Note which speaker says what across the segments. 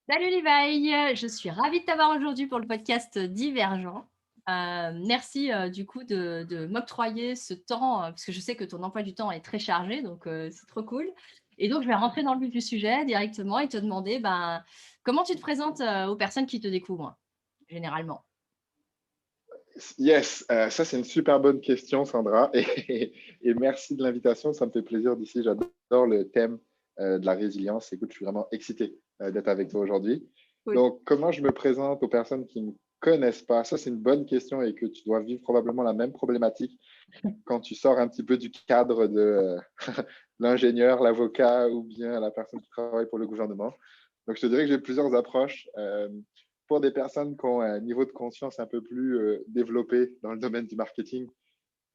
Speaker 1: Salut Levi, je suis ravie de t'avoir aujourd'hui pour le podcast Divergent. Merci du coup de m'octroyer ce temps, parce que je sais que ton emploi du temps est très chargé, donc c'est trop cool. Et donc je vais rentrer dans le vif du sujet directement et te demander comment tu te présentes aux personnes qui te découvrent, généralement.
Speaker 2: Yes, ça c'est une super bonne question, Sandra, et merci de l'invitation. Ça me fait plaisir d'ici. J'adore le thème de la résilience. Écoute, je suis vraiment excité d'être avec toi aujourd'hui.
Speaker 1: Cool.
Speaker 2: Donc, comment je me présente aux personnes qui ne me connaissent pas? Ça, c'est une bonne question et que tu dois vivre probablement la même problématique quand tu sors un petit peu du cadre de l'ingénieur, l'avocat ou bien la personne qui travaille pour le gouvernement. Donc, je te dirais que j'ai plusieurs approches. Pour des personnes qui ont un niveau de conscience un peu plus développé dans le domaine du marketing,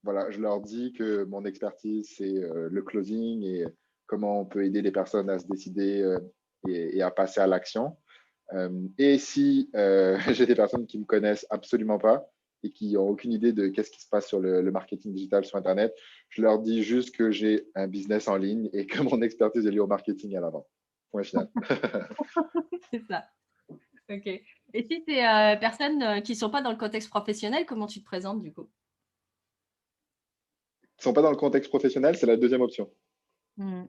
Speaker 2: voilà, je leur dis que mon expertise, c'est le closing et comment on peut aider les personnes à se décider et à passer à l'action. Et si j'ai des personnes qui ne me connaissent absolument pas et qui n'ont aucune idée de qu'est-ce qui se passe sur le marketing digital sur Internet, je leur dis juste que j'ai un business en ligne et que mon expertise est liée au marketing à l'avant. Point final.
Speaker 1: C'est ça. Ok. Et si c'est personnes qui ne sont pas dans le contexte professionnel, comment tu te présentes du coup?
Speaker 2: Ils ne sont pas dans le contexte professionnel, c'est la deuxième option.
Speaker 1: Hmm.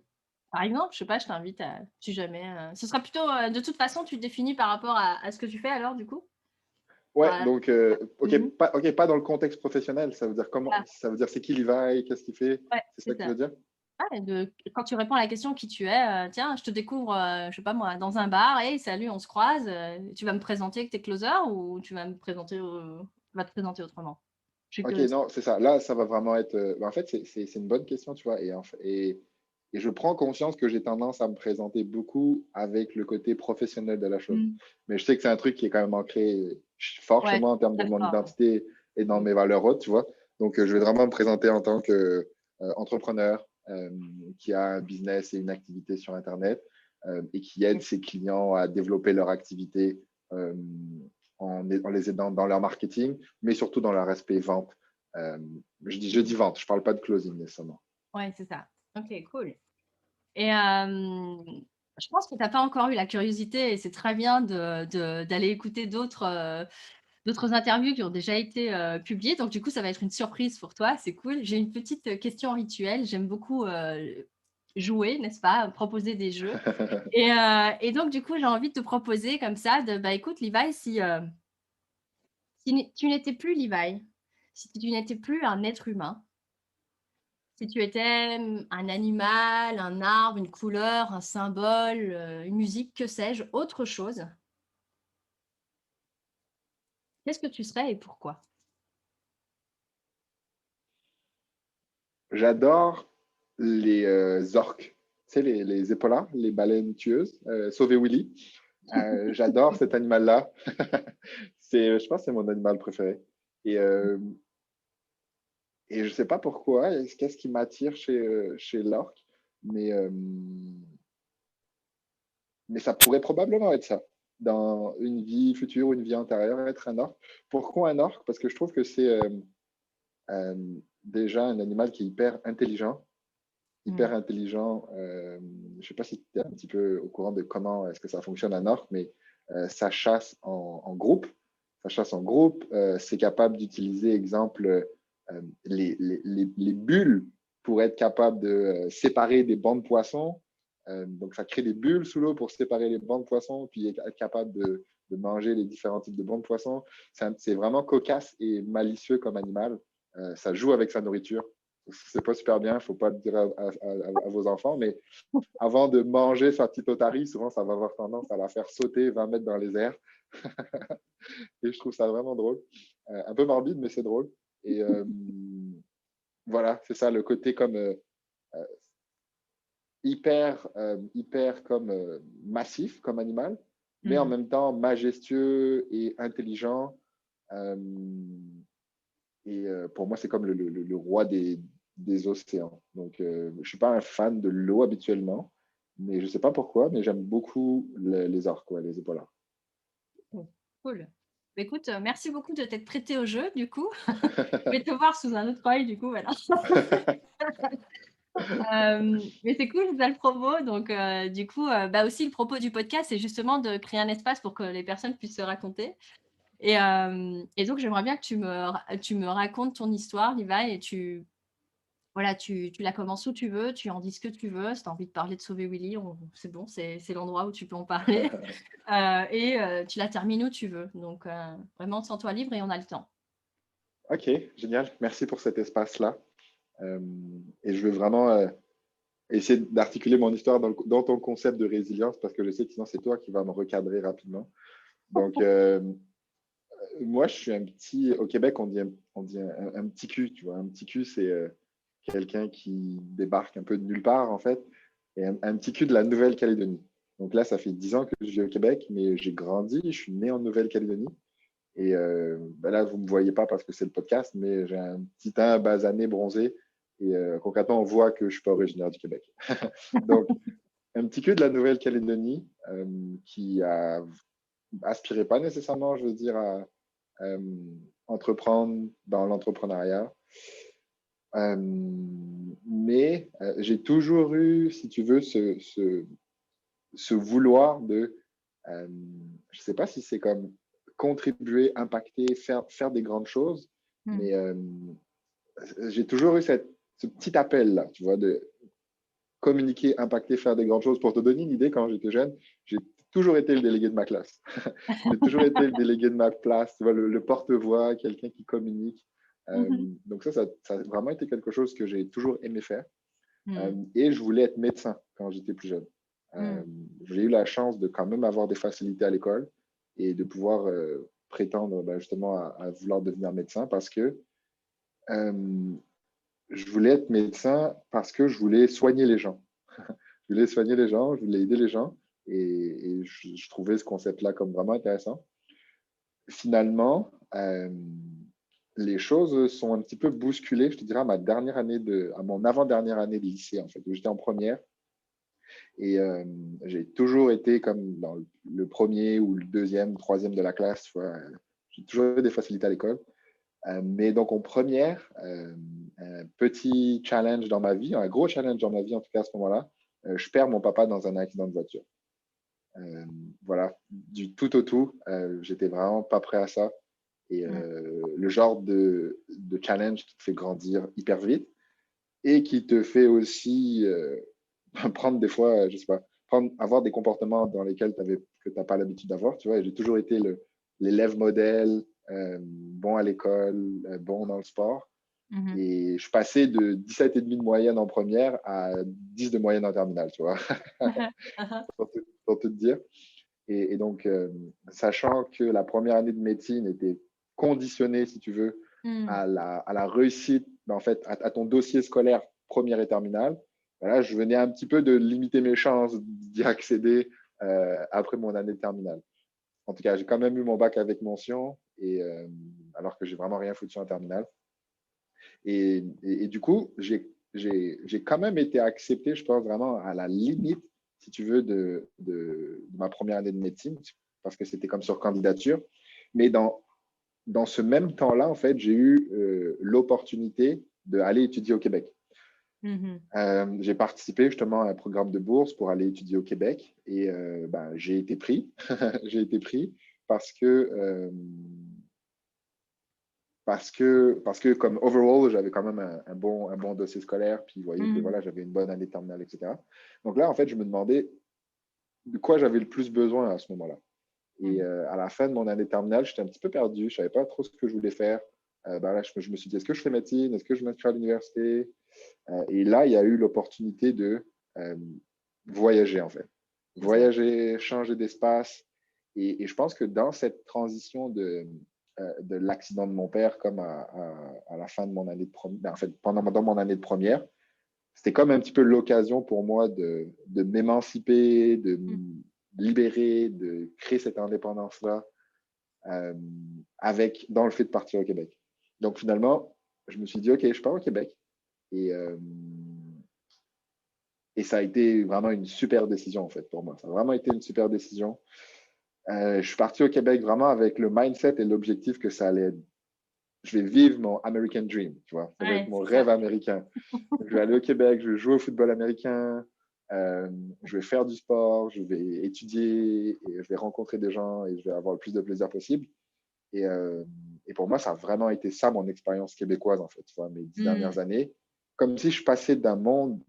Speaker 1: Par exemple, je sais pas, je t'invite à si jamais, ce sera plutôt, de toute façon, tu te définis par rapport à ce que tu fais alors du coup?
Speaker 2: Ouais,
Speaker 1: Voilà.
Speaker 2: donc, ok,
Speaker 1: Mmh.
Speaker 2: pas dans le contexte professionnel, ça veut dire comment,
Speaker 1: Ah,
Speaker 2: ça veut dire c'est qui Levi, qu'est-ce qu'il fait,
Speaker 1: ouais,
Speaker 2: c'est
Speaker 1: c'est
Speaker 2: ça que tu
Speaker 1: ça.
Speaker 2: veux dire?
Speaker 1: Ah et quand tu réponds à la question qui tu es, «Tiens, je te découvre, je sais pas moi, dans un bar. Hey, salut, on se croise, tu vas me présenter que tu es closer ou tu vas te présenter autrement?» Je suis
Speaker 2: Ok,
Speaker 1: curieuse.
Speaker 2: non, c'est ça. Là, ça va vraiment être. En fait, c'est une bonne question, tu vois. Et je prends conscience que j'ai tendance à me présenter beaucoup avec le côté professionnel de la chose.
Speaker 1: Mmh.
Speaker 2: Mais je sais que c'est un truc qui est quand même ancré fort chez
Speaker 1: Ouais,
Speaker 2: moi en termes de
Speaker 1: très
Speaker 2: mon
Speaker 1: fort, ouais.
Speaker 2: identité et dans mes valeurs hautes, tu vois. Donc, je vais vraiment me présenter en tant que entrepreneur qui a un business et une activité sur Internet et qui aide
Speaker 1: Mmh.
Speaker 2: ses clients à développer leur activité euh, en les aidant dans leur marketing, mais surtout dans leur aspect vente. Euh, je dis vente, je ne parle pas de closing nécessairement.
Speaker 1: Ouais, c'est ça. OK, cool. Et je pense que tu as pas encore eu la curiosité et c'est très bien d'aller écouter d'autres interviews qui ont déjà été, publiées. Donc du coup, ça va être une surprise pour toi, c'est cool. J'ai une petite, question rituelle. J'aime beaucoup, jouer, n'est-ce pas? Proposer des jeux et donc du coup, j'ai envie de te proposer comme ça écoute Levi, si tu n'étais plus Levi, si tu n'étais plus un être humain, si tu étais, un animal, un arbre, une couleur, un symbole, une musique, que sais-je, autre chose, qu'est-ce que tu serais et pourquoi?
Speaker 2: J'adore les orques, tu sais, les épaulards, les baleines tueuses, Sauver Willy. J'adore cet animal-là. Je pense que c'est mon animal préféré. Et, euh, et je ne sais pas pourquoi, qu'est-ce qui m'attire chez l'orque, mais, euh, mais ça pourrait probablement être ça. Dans une vie future ou une vie antérieure, être un orque. Pourquoi un orque? Parce que je trouve que c'est euh, déjà un animal qui est
Speaker 1: Mmh.
Speaker 2: hyper intelligent. Je ne sais pas si tu es un petit peu au courant de comment est-ce que ça fonctionne un orque, mais ça chasse en groupe. Ça chasse en groupe. C'est capable d'utiliser, exemple, les bulles pour être capable de séparer des bancs de poissons. Donc, ça crée des bulles sous l'eau pour séparer les bancs de poissons, puis être capable de manger les différents types de bancs de poissons. C'est vraiment cocasse et malicieux comme animal. Ça joue avec sa nourriture. C'est pas super bien, il ne faut pas le dire à vos enfants, mais avant de manger sa petite otarie, souvent ça va avoir tendance à la faire sauter 20 mètres dans les airs. Et je trouve ça vraiment drôle. Un peu morbide, mais c'est drôle. Et voilà, c'est ça, le côté comme hyper comme massif comme animal, mais en
Speaker 1: Mmh.
Speaker 2: même temps majestueux et intelligent. Euh, pour moi, c'est comme le roi des océans. Donc, je ne suis pas un fan de l'eau habituellement, mais je ne sais pas pourquoi, mais j'aime beaucoup les orques, ouais, les épaulards.
Speaker 1: Mmh. Cool. Bah, écoute, merci beaucoup de t'être prêté au jeu du coup. Je vais te voir sous un autre œil du coup, voilà. Mais c'est cool, c'est ça le propos. Donc, du coup, bah, aussi le propos du podcast, c'est justement de créer un espace pour que les personnes puissent se raconter et donc j'aimerais bien que tu me racontes ton histoire, Levi et voilà, tu la commences où tu veux, tu en dis ce que tu veux. Si tu as envie de parler de Sauver Willy, on c'est bon, c'est l'endroit où tu peux en parler, tu la termines où tu veux. Donc, vraiment sens-toi libre et on a le temps.
Speaker 2: Ok, génial. Merci pour cet espace-là. Euh, et je veux vraiment essayer d'articuler mon histoire dans ton concept de résilience parce que je sais que sinon c'est toi qui vas me recadrer rapidement. Donc, moi, je suis un petit. Au Québec, on dit un petit cul, tu vois. Un petit cul, c'est quelqu'un qui débarque un peu de nulle part, en fait. Et un petit cul de la Nouvelle-Calédonie. Donc là, ça fait 10 ans que je vis au Québec, mais j'ai grandi, je suis né en Nouvelle-Calédonie. Et ben là, vous ne me voyez pas parce que c'est le podcast, mais j'ai un petit teint basané, bronzé. Et concrètement, on voit que je ne suis pas originaire du Québec. Donc, un petit cul de la Nouvelle-Calédonie qui a aspiré pas nécessairement, je veux dire, à euh, entreprendre dans l'entrepreneuriat. Euh, mais j'ai toujours eu, si tu veux, ce vouloir de, euh, je ne sais pas si c'est comme contribuer, impacter, faire des grandes choses,
Speaker 1: Mmh.
Speaker 2: mais j'ai toujours eu ce petit appel-là, tu vois, de communiquer, impacter, faire des grandes choses. Pour te donner une idée, quand j'étais jeune, j'ai toujours été le délégué de ma classe. J'ai toujours été le délégué de ma classe, tu vois, le porte-voix, quelqu'un qui communique.
Speaker 1: Mmh mh.
Speaker 2: Donc ça a vraiment été quelque chose que j'ai toujours aimé faire.
Speaker 1: Mmh.
Speaker 2: Et je voulais être médecin quand j'étais plus jeune. Euh,
Speaker 1: Mmh.
Speaker 2: j'ai eu la chance de quand même avoir des facilités à l'école et de pouvoir prétendre ben, justement à vouloir devenir médecin parce que euh, je voulais être médecin parce que je voulais soigner les gens. Je voulais soigner les gens, je voulais aider les gens et je trouvais ce concept-là comme vraiment intéressant. Finalement, les choses sont un petit peu bousculées, je te dirais, à mon avant-dernière année de lycée, en fait, où j'étais en première. Et j'ai toujours été comme dans le premier ou le deuxième, troisième de la classe. Tu vois. J'ai toujours eu des facilités à l'école. Mais donc, en première, un petit challenge dans ma vie, un gros challenge dans ma vie, en tout cas à ce moment-là, je perds mon papa dans un accident de voiture. Voilà, du tout au tout, j'étais vraiment pas prêt à ça. Et
Speaker 1: Mmh.
Speaker 2: le genre de challenge qui te fait grandir hyper vite et qui te fait aussi prendre des fois, je sais pas, avoir des comportements dans lesquels que tu n'as pas l'habitude d'avoir, tu vois. J'ai toujours été l'élève modèle, bon à l'école, bon dans le sport.
Speaker 1: Mmh mh.
Speaker 2: Et je passais de 17,5 de moyenne en première à 10 de moyenne en terminale, tu vois, pour tout te dire. Et donc, sachant que la première année de médecine était conditionnée, si tu veux,
Speaker 1: Mmh.
Speaker 2: à la réussite, en fait, à ton dossier scolaire première et terminale, voilà, je venais un petit peu de limiter mes chances d'y accéder après mon année de terminale. En tout cas, j'ai quand même eu mon bac avec mention, et, alors que j'ai vraiment rien foutu en terminale. Et du coup, j'ai quand même été accepté, je pense, vraiment à la limite, si tu veux, de ma première année de médecine, parce que c'était comme sur candidature. Mais dans ce même temps-là, en fait, j'ai eu l'opportunité d'aller étudier au Québec.
Speaker 1: Mmh mh.
Speaker 2: J'ai participé justement à un programme de bourse pour aller étudier au Québec et ben, j'ai été pris. J'ai été pris parce que parce que comme overall, j'avais quand même un bon dossier scolaire, puis vous voyez que
Speaker 1: Mmh.
Speaker 2: voilà, j'avais une bonne année de terminale, etc. Donc là, en fait, je me demandais de quoi j'avais le plus besoin à ce moment-là. Et
Speaker 1: Mmh.
Speaker 2: à la fin de mon année de terminale, j'étais un petit peu perdu, je ne savais pas trop ce que je voulais faire. Ben là, je me suis dit, est-ce que je fais médecine, est-ce que je m'inscris à l'université? Et là, il y a eu l'opportunité de euh, voyager, en fait.
Speaker 1: C'est ça.
Speaker 2: Voyager, changer d'espace. Et je pense que dans cette transition de l'accident de mon père, comme à la fin de mon année de première, en fait, dans mon année de première, c'était comme un petit peu l'occasion pour moi de m'émanciper, de
Speaker 1: Mmh.
Speaker 2: me libérer, de créer cette indépendance-là euh, dans le fait de partir au Québec. Donc finalement, je me suis dit, OK, je pars au Québec. Et, et ça a été vraiment une super décision, en fait, pour moi. Ça a vraiment été une super décision. Je suis parti au Québec vraiment avec le mindset et l'objectif que ça allait être je vais vivre mon American Dream, tu vois. Ça va être
Speaker 1: Ouais,
Speaker 2: mon
Speaker 1: c'est
Speaker 2: rêve
Speaker 1: ça.
Speaker 2: américain. Je vais aller au Québec, je vais jouer au football américain, je vais faire du sport, je vais étudier, et je vais rencontrer des gens et je vais avoir le plus de plaisir possible. Et, euh, et pour moi, ça a vraiment été ça mon expérience québécoise, en fait, tu vois, mes 10 dernières
Speaker 1: Mmh.
Speaker 2: années. Comme si je passais d'un monde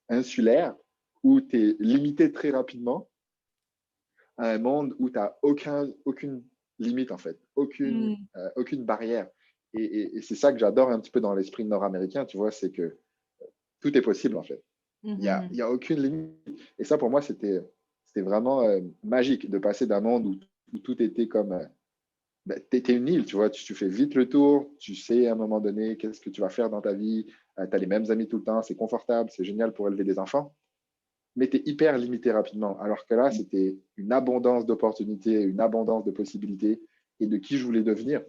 Speaker 2: insulaire où tu es limité très rapidement à un monde où tu n'as aucune limite, en fait,
Speaker 1: Mmh.
Speaker 2: aucune barrière. Et c'est ça que j'adore un petit peu dans l'esprit nord-américain, tu vois, c'est que tout est possible, en fait.
Speaker 1: Mmh
Speaker 2: Il
Speaker 1: mh.
Speaker 2: y a aucune limite. Et ça, pour moi, c'était vraiment magique de passer d'un monde où tout était comme. Ben, tu es une île, tu vois, tu fais vite le tour, tu sais à un moment donné qu'est-ce que tu vas faire dans ta vie, tu as les mêmes amis tout le temps, c'est confortable, c'est génial pour élever des enfants, mais tu es hyper limité rapidement. Alors que là, c'était une abondance d'opportunités, une abondance de possibilités et de qui je voulais devenir.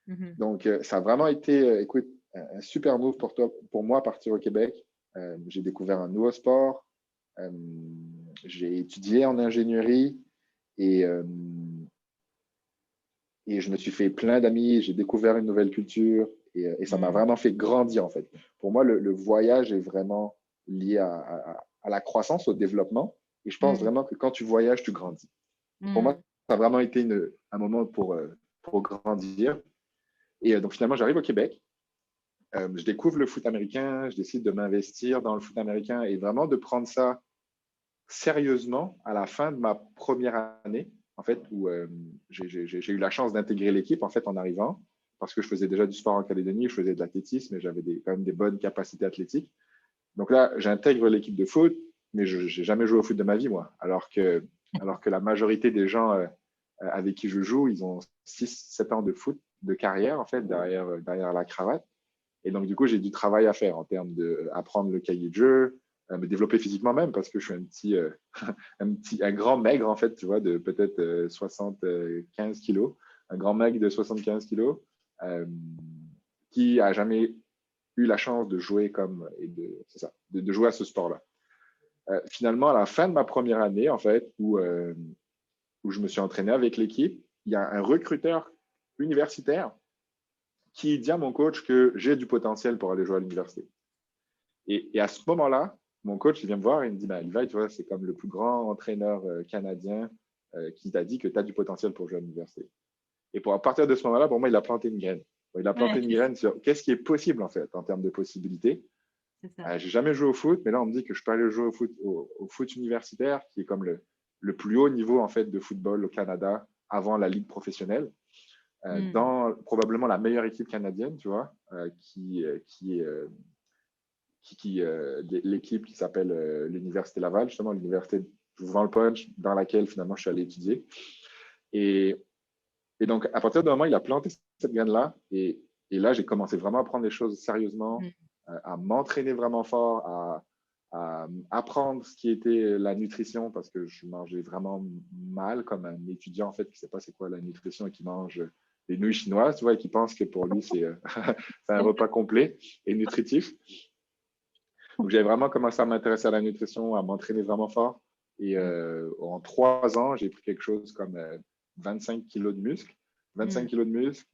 Speaker 1: Mmh.
Speaker 2: Donc, ça a vraiment été, écoute, un super move pour moi, partir au Québec. J'ai découvert un nouveau sport, euh, j'ai étudié en ingénierie et, euh, et je me suis fait plein d'amis, j'ai découvert une nouvelle culture et ça m'a
Speaker 1: Mmh.
Speaker 2: vraiment fait grandir en fait. Pour moi, le voyage est vraiment lié à la croissance, au développement. Et je pense
Speaker 1: Mmh.
Speaker 2: vraiment que quand tu voyages, tu grandis. Et pour moi,
Speaker 1: Mmh.
Speaker 2: ça a vraiment été un moment pour grandir. Et donc finalement, j'arrive au Québec, je découvre le foot américain, je décide de m'investir dans le foot américain et vraiment de prendre ça sérieusement à la fin de ma première année, en fait, où j'ai eu la chance d'intégrer l'équipe en fait en arrivant, parce que je faisais déjà du sport en Calédonie, je faisais de l'athlétisme et j'avais quand même des bonnes capacités athlétiques. Donc là, j'intègre l'équipe de foot, mais je n'ai jamais joué au foot de ma vie, moi, alors que la majorité des gens avec qui je joue, ils ont 6-7 ans de foot, de carrière, en fait, derrière la cravate. Et donc, du coup, j'ai du travail à faire en termes d'apprendre le cahier de jeu, me développer physiquement même, parce que je suis un grand maigre, en fait, tu vois, de peut-être 75 kilos, un grand maigre de 75 kilos, euh, qui a jamais eu la chance de jouer c'est ça, de jouer à ce sport-là. Finalement, à la fin de ma première année, en fait, où je me suis entraîné avec l'équipe, il y a un recruteur universitaire qui dit à mon coach que j'ai du potentiel pour aller jouer à l'université. Et à ce moment-là, mon coach, il vient me voir et il me dit, bah, Levi, tu vois, c'est comme le plus grand entraîneur canadien qui t'a dit que tu as du potentiel pour jouer à l'université. Et à partir de ce moment-là, pour moi, il a planté une graine. Il a planté
Speaker 1: Ouais,
Speaker 2: une graine sur qu'est-ce qui est possible, en fait, en termes de possibilités.
Speaker 1: c'est ça.
Speaker 2: J'ai jamais joué au foot, mais là, on me dit que je peux aller jouer au foot universitaire, qui est comme le plus haut niveau, en fait, de football au Canada avant la ligue professionnelle,
Speaker 1: Mmh.
Speaker 2: dans probablement la meilleure équipe canadienne, tu vois, l'équipe qui s'appelle l'Université Laval, justement, l'Université je vous vends le punch, dans laquelle finalement je suis allé étudier. Et, et donc, à partir d'un moment, il a planté cette graine-là. Et là, j'ai commencé vraiment à prendre les choses sérieusement,
Speaker 1: Mmh.
Speaker 2: à m'entraîner vraiment fort, à apprendre ce qui était la nutrition, parce que je mangeais vraiment mal comme un étudiant, en fait, qui ne sait pas c'est quoi la nutrition et qui mange des nouilles chinoises, tu vois, et qui pense que pour lui, c'est un repas complet et nutritif. Donc, j'avais vraiment commencé à m'intéresser à la nutrition, à m'entraîner vraiment fort. Et
Speaker 1: Mmh.
Speaker 2: en 3 ans, j'ai pris quelque chose comme 25 kilos de muscle. 25
Speaker 1: Mmh.
Speaker 2: kilos de muscle.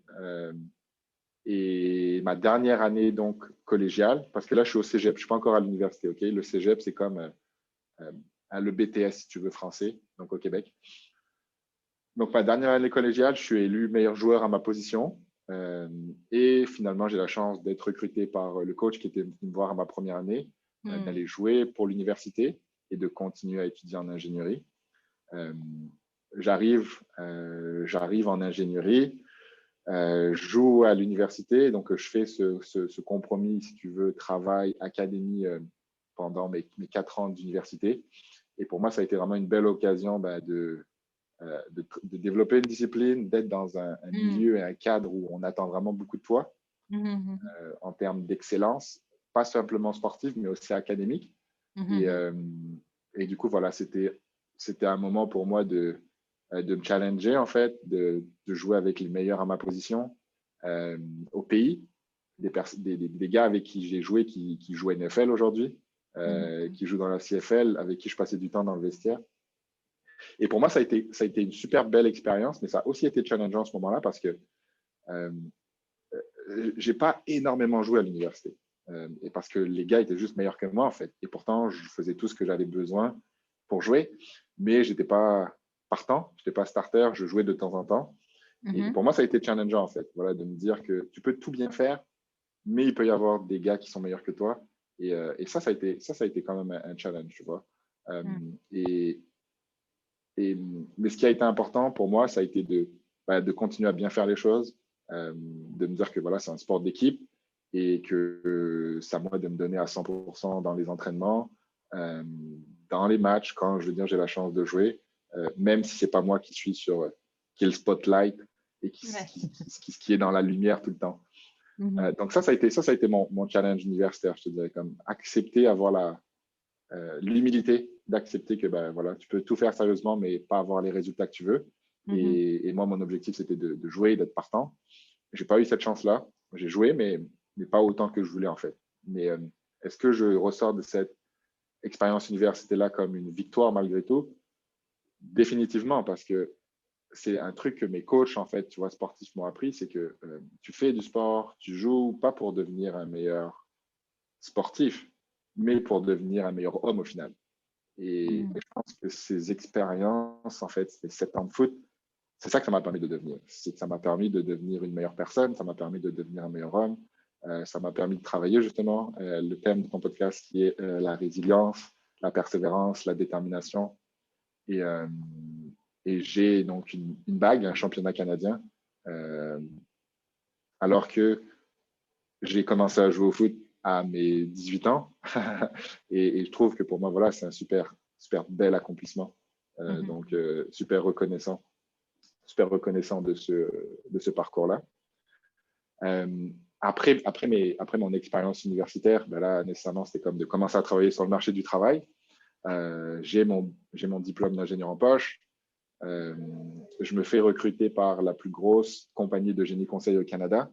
Speaker 2: Et ma dernière année, donc, collégiale, parce que là, je suis au cégep, je ne suis pas encore à l'université. Ok, le cégep, c'est comme euh, le BTS, si tu veux, français, donc au Québec. Donc, ma dernière année collégiale, je suis élu meilleur joueur à ma position. Et finalement, j'ai la chance d'être recruté par le coach qui était venu me voir à ma première année,
Speaker 1: Mmh.
Speaker 2: d'aller jouer pour l'université et de continuer à étudier en ingénierie. Euh, j'arrive en ingénierie, je joue à l'université, donc je fais ce compromis, si tu veux, travail, académie pendant mes 4 ans d'université. Et pour moi, ça a été vraiment une belle occasion de développer une discipline, d'être dans un
Speaker 1: Mmh.
Speaker 2: milieu et un cadre où on attend vraiment beaucoup de toi
Speaker 1: Mmh mh.
Speaker 2: en termes d'excellence, pas simplement sportive, mais aussi académique.
Speaker 1: Mmh
Speaker 2: Et,
Speaker 1: mh.
Speaker 2: euh, et du coup, voilà, c'était un moment pour moi de me challenger, en fait, de jouer avec les meilleurs à ma position euh, au pays, des gars avec qui j'ai joué qui jouent NFL aujourd'hui,
Speaker 1: Mmh.
Speaker 2: qui jouent dans la CFL, avec qui je passais du temps dans le vestiaire. Et pour moi, ça a été une super belle expérience, mais ça a aussi été challengeant à ce moment-là parce que j'ai pas énormément joué à l'université. Et parce que les gars étaient juste meilleurs que moi, en fait. Et pourtant, je faisais tout ce que j'avais besoin pour jouer, mais j'étais pas partant, j'étais pas starter, je jouais de temps en temps. Et pour moi, ça a été challengeant, en fait, voilà, de me dire que tu peux tout bien faire, mais il peut y avoir des gars qui sont meilleurs que toi. Et ça, ça a été quand même un challenge, tu vois. Et, mais ce qui a été important pour moi, ça a été de continuer à bien faire les choses, de me dire que voilà, c'est un sport d'équipe et que c'est à moi de me donner à 100% dans les entraînements, dans les matchs, quand je veux dire j'ai la chance de jouer, même si c'est pas moi qui suis qui est le spotlight et qui est dans la lumière tout le temps. Donc ça a été mon challenge universitaire, je te dirais, comme accepter, avoir l'humilité d'accepter que ben, voilà, tu peux tout faire sérieusement, mais pas avoir les résultats que tu veux. Et moi, mon objectif, c'était de jouer, d'être partant. J'ai pas eu cette chance-là. J'ai joué, mais pas autant que je voulais, en fait. Mais est-ce que je ressors de cette expérience université-là comme une victoire malgré tout? Définitivement, parce que c'est un truc que mes coachs, en fait, tu vois, sportifs m'ont appris, c'est que tu fais du sport, tu joues pas pour devenir un meilleur sportif, mais pour devenir un meilleur homme au final. Et je pense que ces expériences, en fait, ces 7 ans de foot, c'est ça que ça m'a permis de devenir. C'est que ça m'a permis de devenir une meilleure personne, ça m'a permis de devenir un meilleur homme, ça m'a permis de travailler justement le thème de ton podcast qui est la résilience, la persévérance, la détermination. Et, et j'ai donc une bague, un championnat canadien, alors que j'ai commencé à jouer au foot à mes 18 ans. Et je trouve que pour moi, voilà, c'est un super, super bel accomplissement. Donc, super reconnaissant de ce parcours-là. Après mon expérience universitaire, ben là, nécessairement, c'était comme de commencer à travailler sur le marché du travail. J'ai mon diplôme d'ingénieur en poche. Je me fais recruter par la plus grosse compagnie de génie conseil au Canada,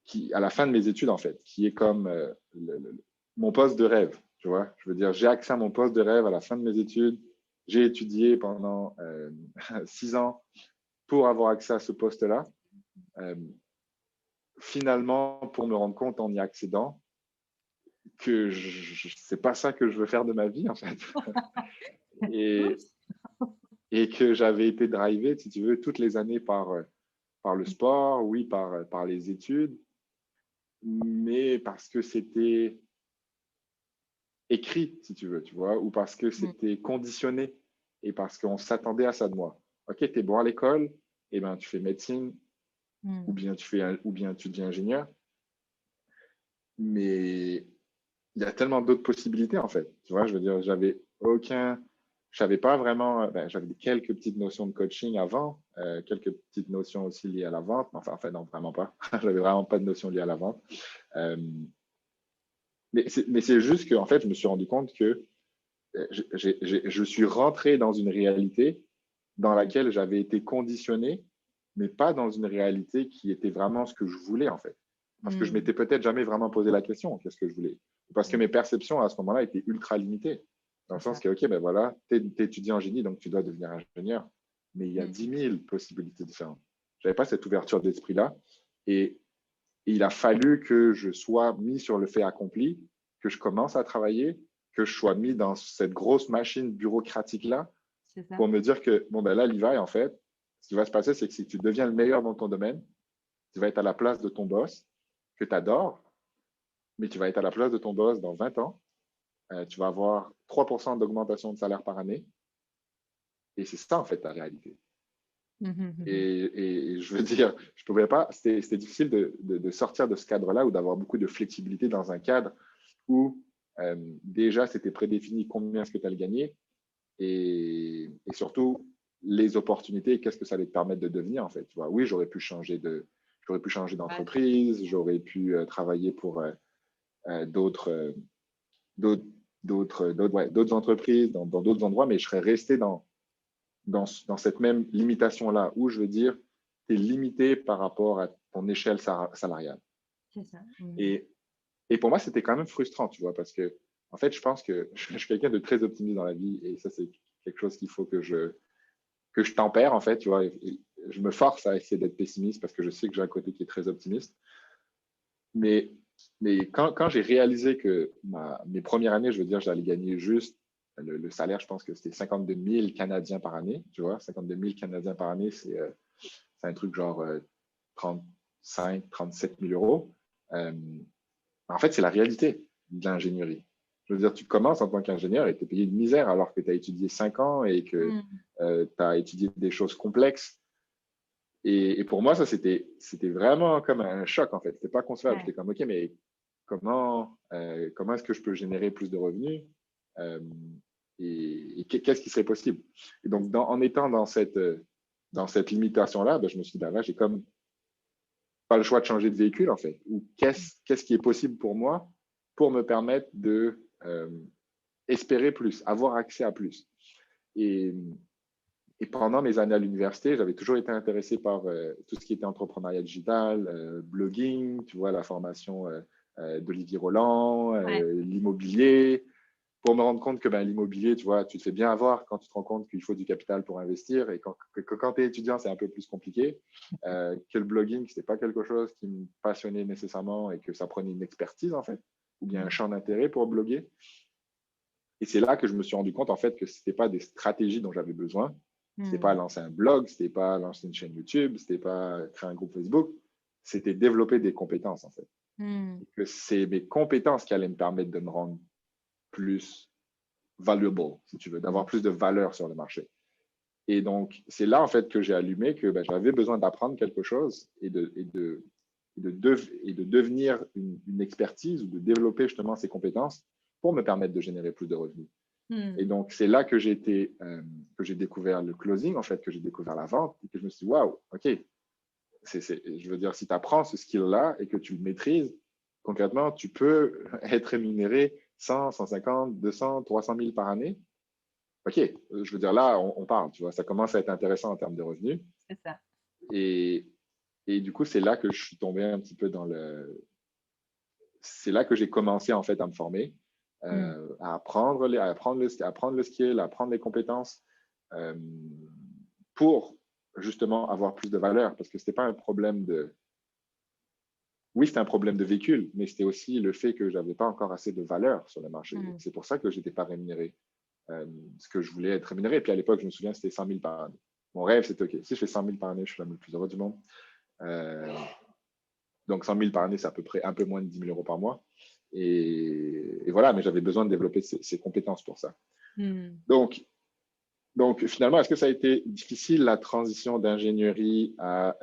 Speaker 2: qui, à la fin de mes études, en fait, qui est comme mon poste de rêve. Tu vois, je veux dire, j'ai accès à mon poste de rêve à la fin de mes études. J'ai étudié pendant 6 ans pour avoir accès à ce poste-là. Finalement, pour me rendre compte en y accédant, que c'est pas ça que je veux faire de ma vie, en fait. et que j'avais été drivé, si tu veux, toutes les années par le sport, oui, par les études, mais parce que c'était écrit, si tu veux, tu vois, ou parce que c'était conditionné et parce qu'on s'attendait à ça de moi. OK, tu es bon à l'école, eh ben, tu fais médecine ou bien tu deviens ingénieur. Mais il y a tellement d'autres possibilités, en fait. Tu vois, je veux dire, je savais pas vraiment, j'avais quelques petites notions de coaching avant, quelques petites notions aussi liées à la vente, mais enfin, non, vraiment pas. J'avais vraiment pas de notions liées à la vente. Mais c'est juste que, en fait, je me suis rendu compte que je suis rentré dans une réalité dans laquelle j'avais été conditionné, mais pas dans une réalité qui était vraiment ce que je voulais, en fait. Parce que je m'étais peut-être jamais vraiment posé la question, qu'est-ce que je voulais? Parce que mes perceptions à ce moment-là étaient ultra limitées. Dans le sens que, OK, ben voilà, tu es étudiant en génie, donc tu dois devenir ingénieur. Mais il y a 10 000 possibilités différentes. Je n'avais pas cette ouverture d'esprit-là. Et il a fallu que je sois mis sur le fait accompli, que je commence à travailler, que je sois mis dans cette grosse machine bureaucratique-là pour me dire que, bon, ben là, Levi, en fait, ce qui va se passer, c'est que si tu deviens le meilleur dans ton domaine, tu vas être à la place de ton boss, que tu adores, mais tu vas être à la place de ton boss dans 20 ans. Tu vas avoir 3% d'augmentation de salaire par année. Et c'est ça, en fait, ta réalité. Et je veux dire, je pouvais pas, c'était difficile de sortir de ce cadre-là ou d'avoir beaucoup de flexibilité dans un cadre où déjà c'était prédéfini combien est-ce que tu allais gagner et surtout les opportunités, qu'est-ce que ça allait te permettre de devenir en fait. Tu vois, oui, j'aurais pu changer d'entreprise, j'aurais pu travailler pour d'autres entreprises dans d'autres endroits, mais je serais resté dans cette même limitation-là, où je veux dire, tu es limité par rapport à ton échelle salariale.
Speaker 1: C'est ça.
Speaker 2: Et pour moi, c'était quand même frustrant, tu vois, parce que, en fait, je pense que je suis quelqu'un de très optimiste dans la vie, et ça, c'est quelque chose qu'il faut que je tempère, en fait, tu vois. je me force à essayer d'être pessimiste parce que je sais que j'ai un côté qui est très optimiste. Mais, quand j'ai réalisé que mes premières années, je veux dire, j'allais gagner juste le salaire, je pense que c'était 52 000 Canadiens par année. Tu vois, 52 000 Canadiens par année, c'est un truc genre 35, 37 000 euros. En fait, c'est la réalité de l'ingénierie. Je veux dire, tu commences en tant qu'ingénieur et tu es payé de misère alors que tu as étudié 5 ans et que tu as étudié des choses complexes. Et pour moi, ça, c'était vraiment comme un choc, en fait. C'était pas concevable. J'étais comme, OK, mais comment est-ce que je peux générer plus de revenus et qu'est-ce qui serait possible? Et donc, en étant dans cette limitation-là, ben, je me suis dit, ben là, j'ai comme pas le choix de changer de véhicule, en fait. Ou qu'est-ce qui est possible pour moi pour me permettre de espérer plus, avoir accès à plus. Et pendant mes années à l'université, j'avais toujours été intéressé par tout ce qui était entrepreneuriat digital, blogging, tu vois, la formation d'Olivier Roland, l'immobilier, pour me rendre compte que l'immobilier, tu vois, tu te fais bien avoir quand tu te rends compte qu'il faut du capital pour investir et quand tu es étudiant, c'est un peu plus compliqué. Que le blogging, ce n'était pas quelque chose qui me passionnait nécessairement et que ça prenait une expertise, en fait, ou bien un champ d'intérêt pour bloguer. Et c'est là que je me suis rendu compte, en fait, que ce n'était pas des stratégies dont j'avais besoin. Ce n'était pas lancer un blog, ce n'était pas lancer une chaîne YouTube, ce n'était pas créer un groupe Facebook. C'était développer des compétences, en fait. Et que c'est mes compétences qui allaient me permettre de me rendre plus valuable, si tu veux, d'avoir plus de valeur sur le marché. Et donc, c'est là, en fait, que j'ai allumé que j'avais besoin d'apprendre quelque chose et de devenir une expertise ou de développer justement ces compétences pour me permettre de générer plus de revenus. Et donc, c'est là que j'ai découvert le closing, en fait, que j'ai découvert la vente et que je me suis dit, waouh, OK, je veux dire, si tu apprends ce skill-là et que tu le maîtrises, concrètement, tu peux être rémunéré 100, 150, 200, 300 000 par année. OK, je veux dire, là, on parle, tu vois, ça commence à être intéressant en termes de revenus.
Speaker 1: C'est ça.
Speaker 2: Et du coup, c'est là que je suis tombé un petit peu c'est là que j'ai commencé, en fait, à me former, à apprendre le skill, à apprendre les compétences pour justement avoir plus de valeur. Parce que c'était pas un problème Oui, c'était un problème de véhicule, mais c'était aussi le fait que je n'avais pas encore assez de valeur sur le marché. C'est pour ça que je n'étais pas rémunéré. Ce que je voulais être rémunéré. Et puis à l'époque, je me souviens, c'était 100 000 par année. Mon rêve, c'était OK, si je fais 100 000 par année, je suis l'homme le plus heureux du monde. Donc 100 000 par année, c'est à peu près un peu moins de 10 000 euros par mois. Et voilà, mais j'avais besoin de développer ces compétences pour ça. Donc finalement, est-ce que ça a été difficile, la transition d'ingénierie à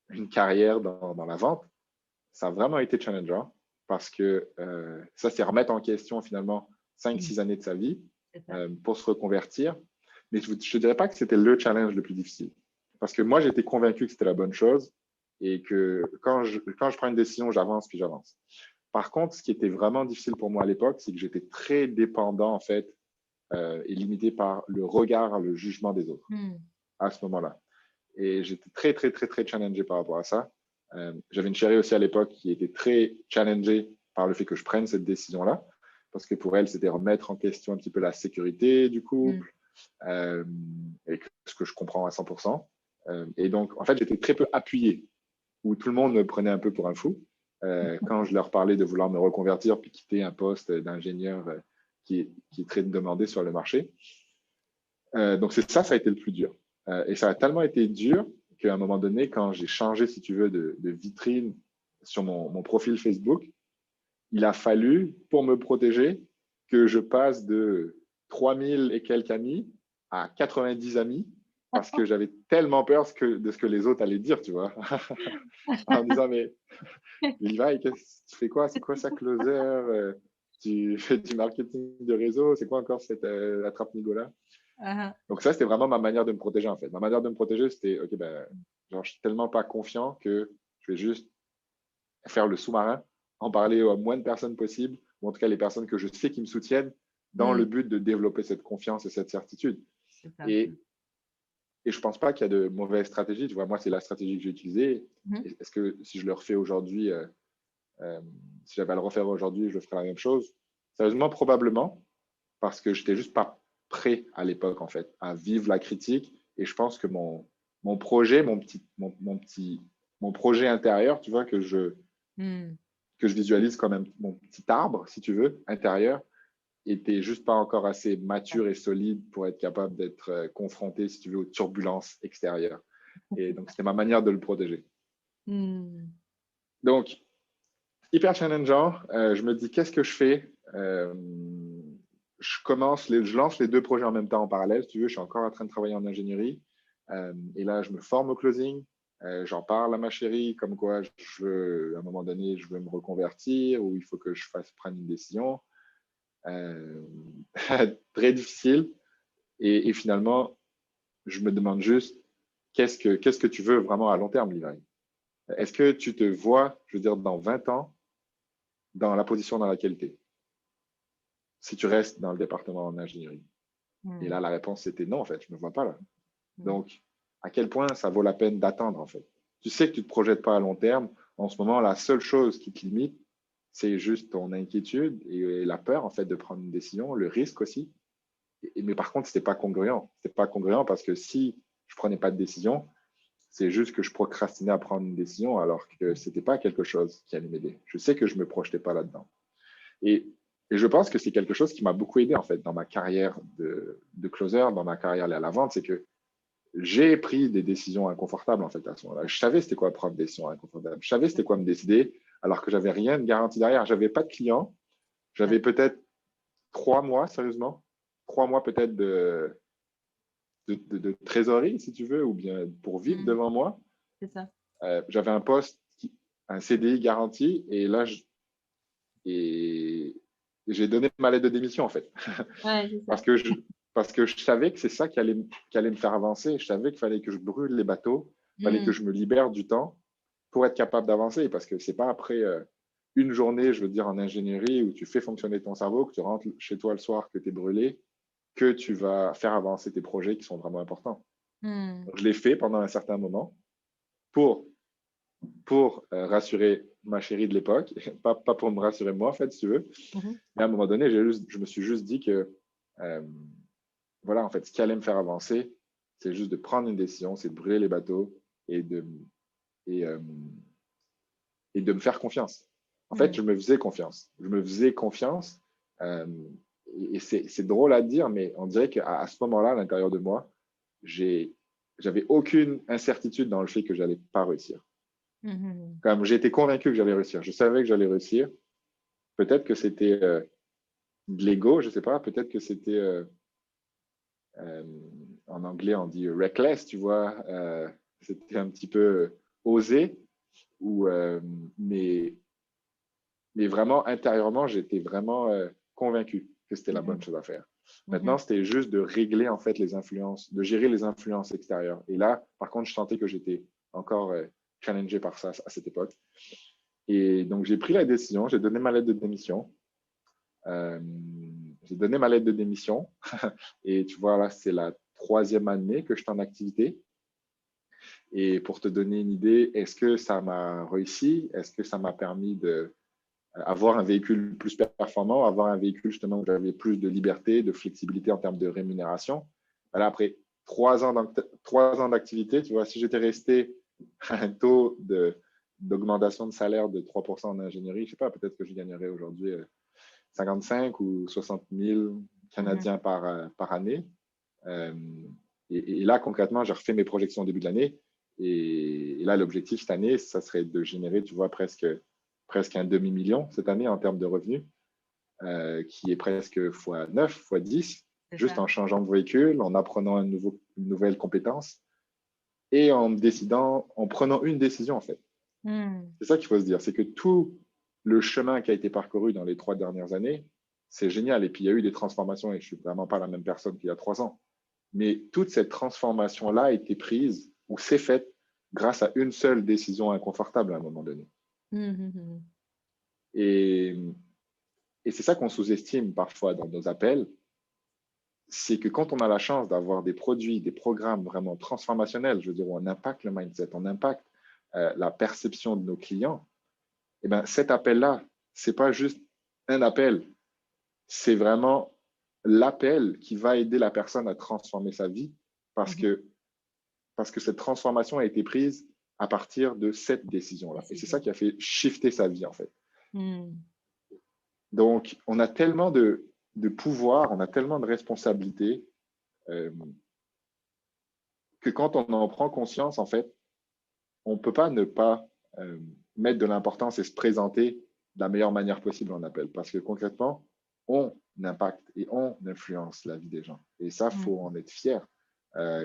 Speaker 2: une carrière dans la vente? Ça a vraiment été challengeant parce que ça, c'est remettre en question finalement 5-6 années de sa vie pour se reconvertir. Mais je ne dirais pas que c'était le challenge le plus difficile. Parce que moi, j'étais convaincu que c'était la bonne chose et que quand je prends une décision, j'avance puis j'avance. Par contre, ce qui était vraiment difficile pour moi à l'époque, c'est que j'étais très dépendant en fait et limité par le regard, le jugement des autres à ce moment-là. Et j'étais très, très, très, très challengé par rapport à ça. J'avais une chérie aussi à l'époque qui était très challengée par le fait que je prenne cette décision-là, parce que pour elle, c'était remettre en question un petit peu la sécurité du couple, et ce que je comprends à 100%. Et donc, en fait, j'étais très peu appuyé, où tout le monde me prenait un peu pour un fou quand je leur parlais de vouloir me reconvertir puis quitter un poste d'ingénieur qui est très demandé sur le marché. Donc, ça a été le plus dur. Et ça a tellement été dur qu'à un moment donné, quand j'ai changé, si tu veux, de vitrine sur mon profil Facebook, il a fallu, pour me protéger, que je passe de 3000 et quelques amis à 90 amis parce que j'avais tellement peur de ce que les autres allaient dire, tu vois. En me disant, mais Levi, tu fais quoi? C'est quoi ça, closer? Tu fais du marketing de réseau? C'est quoi encore cette attrape-nigo-là? Donc ça, c'était vraiment ma manière de me protéger, en fait. Ma manière de me protéger, c'était, OK, genre, je suis tellement pas confiant que je vais juste faire le sous-marin, en parler au moins de personnes possible, ou en tout cas les personnes que je sais qui me soutiennent, dans le but de développer cette confiance et cette certitude. Et je pense pas qu'il y a de mauvaises stratégies. Tu vois, moi, c'est la stratégie que j'ai utilisée. Est-ce que si je le refais aujourd'hui, si j'avais à le refaire aujourd'hui, je ferais la même chose? Sérieusement, probablement, parce que j'étais juste pas prêt à l'époque, en fait, à vivre la critique. Et je pense que mon mon projet, mon projet intérieur, tu vois,
Speaker 1: Mm.
Speaker 2: que je visualise comme mon petit arbre, si tu veux, intérieur, était juste pas encore assez mature et solide pour être capable d'être confronté, si tu veux, aux turbulences extérieures. Et donc, c'était ma manière de le protéger.
Speaker 1: Mm.
Speaker 2: Donc, hyper challengeant. Je me dis, qu'est-ce que je fais? Je lance les deux projets en même temps en parallèle. Si tu veux, je suis encore en train de travailler en ingénierie. Et là, je me forme au closing. J'en parle à ma chérie, comme quoi à un moment donné, je veux me reconvertir ou il faut que je prenne une décision. Très difficile. Et finalement, je me demande juste, qu'est-ce que tu veux vraiment à long terme, Levi? Est-ce que tu te vois, je veux dire, dans 20 ans, dans la position dans laquelle tu es, si tu restes dans le département en ingénierie? Et là,
Speaker 1: Mm.
Speaker 2: la réponse, c'était non, en fait, je ne me vois pas là.
Speaker 1: Mm.
Speaker 2: Donc, à quel point ça vaut la peine d'attendre, en fait? Tu sais que tu ne te projettes pas à long terme. En ce moment, la seule chose qui te limite, c'est juste ton inquiétude et la peur, en fait, de prendre une décision, le risque aussi. Mais par contre, ce n'était pas congruent. C'était pas congruent parce que si je ne prenais pas de décision, c'est juste que je procrastinais à prendre une décision alors que ce n'était pas quelque chose qui allait m'aider. Je sais que je ne me projetais pas là-dedans. Et, et, je pense que c'est quelque chose qui m'a beaucoup aidé en fait dans ma carrière de closer, dans ma carrière à la vente, c'est que j'ai pris des décisions inconfortables en fait à ce moment-là. Je savais c'était quoi prendre des décisions inconfortables. Je savais c'était quoi me décider alors que j'avais rien de garanti derrière. J'avais pas de clients. J'avais peut-être 3 mois, sérieusement, 3 mois peut-être de trésorerie, si tu veux, ou bien pour vivre
Speaker 1: Mm.
Speaker 2: devant moi.
Speaker 1: C'est ça.
Speaker 2: J'avais un poste, un CDI garanti, et là, et j'ai donné ma lettre de démission, en fait.
Speaker 1: Ouais, c'est
Speaker 2: parce,
Speaker 1: ça.
Speaker 2: que je, parce que je savais que c'est ça qui allait me faire avancer. Je savais qu'il fallait que je brûle les bateaux, il fallait que
Speaker 1: Mm.
Speaker 2: je me libère du temps pour être capable d'avancer. Parce que c'est pas après une journée, je veux dire, en ingénierie, où tu fais fonctionner ton cerveau, que tu rentres chez toi le soir, que tu es brûlé, que tu vas faire avancer tes projets qui sont vraiment importants.
Speaker 1: Mm.
Speaker 2: Donc, je l'ai fait pendant un certain moment pour rassurer ma chérie de l'époque, pas pour me rassurer moi, en fait, si tu veux.
Speaker 1: Mhm.
Speaker 2: Mais à un moment donné, je me suis juste dit que, euh, voilà, en fait, ce qui allait me faire avancer, c'est juste de prendre une décision, c'est de brûler les bateaux et et, euh, et de me faire confiance. En fait,
Speaker 1: Mm.
Speaker 2: je me faisais confiance. Je me faisais confiance. euh, et c'est drôle à dire, mais on dirait qu'à ce moment-là, à l'intérieur de moi, j'avais aucune incertitude dans le fait que j'allais pas réussir.
Speaker 1: Mhm.
Speaker 2: Comme j'étais convaincu que j'allais réussir, je savais que j'allais réussir. Peut-être que c'était de l'ego, je sais pas. Peut-être que c'était euh, en anglais on dit reckless, tu vois. C'était un petit peu osé, ou mais vraiment intérieurement, j'étais vraiment convaincu que c'était la bonne
Speaker 1: Mhm.
Speaker 2: chose à faire. Maintenant,
Speaker 1: Mhm.
Speaker 2: c'était juste de régler en fait les influences, de gérer les influences extérieures. Et là, par contre, je sentais que j'étais encore challengé par ça à cette époque. Et donc, j'ai pris la décision, j'ai donné ma lettre de démission. Euh, j'ai donné ma lettre de démission. Et tu vois, là, c'est la 3e année que je suis en activité. Et pour te donner une idée, est-ce que ça m'a réussi? Est-ce que ça m'a permis d'avoir un véhicule plus performant, avoir un véhicule justement où j'avais plus de liberté, de flexibilité en termes de rémunération? Voilà, après 3 ans d'activité, tu vois, si j'étais resté à un taux d'augmentation de salaire de 3% en ingénierie, je ne sais pas, peut-être que je gagnerais aujourd'hui 55 ou 60 000
Speaker 1: Mhm.
Speaker 2: Canadiens par année. Euh, et là, concrètement, j'ai refait mes projections au début de l'année. Et là, l'objectif cette année, ça serait de générer, tu vois, presque un demi-million cette année en termes de revenus, qui est presque x9, x10,
Speaker 1: C'est
Speaker 2: juste
Speaker 1: ça.
Speaker 2: en changeant de véhicule, en apprenant une nouvelle compétence et en prenant une décision, en fait.
Speaker 1: Mm.
Speaker 2: C'est ça qu'il faut se dire, c'est que tout le chemin qui a été parcouru dans les 3 dernières années, c'est génial. Et puis, il y a eu des transformations et je ne suis vraiment pas la même personne qu'il y a 3 ans. Mais toute cette transformation-là a été prise ou s'est faite grâce à une seule décision inconfortable à un moment donné.
Speaker 1: Mhm.
Speaker 2: Et, et c'est ça qu'on sous-estime parfois dans nos appels, c'est que quand on a la chance d'avoir des produits, des programmes vraiment transformationnels, je veux dire, où on impacte le mindset, on impacte la perception de nos clients, et ben cet appel-là, c'est pas juste un appel, c'est vraiment l'appel qui va aider la personne à transformer sa vie parce
Speaker 1: Mhm.
Speaker 2: que parce que cette transformation a été prise à partir de cette décision-là. Et c'est ça qui a fait shifter sa vie, en fait. Donc, on a tellement de pouvoir, on a tellement de responsabilités que quand on en prend conscience, en fait, on ne peut pas ne pas mettre de l'importance et se présenter de la meilleure manière possible, on appelle. Parce que concrètement, on impacte et on influence la vie des gens. Et ça, il faut en être fier.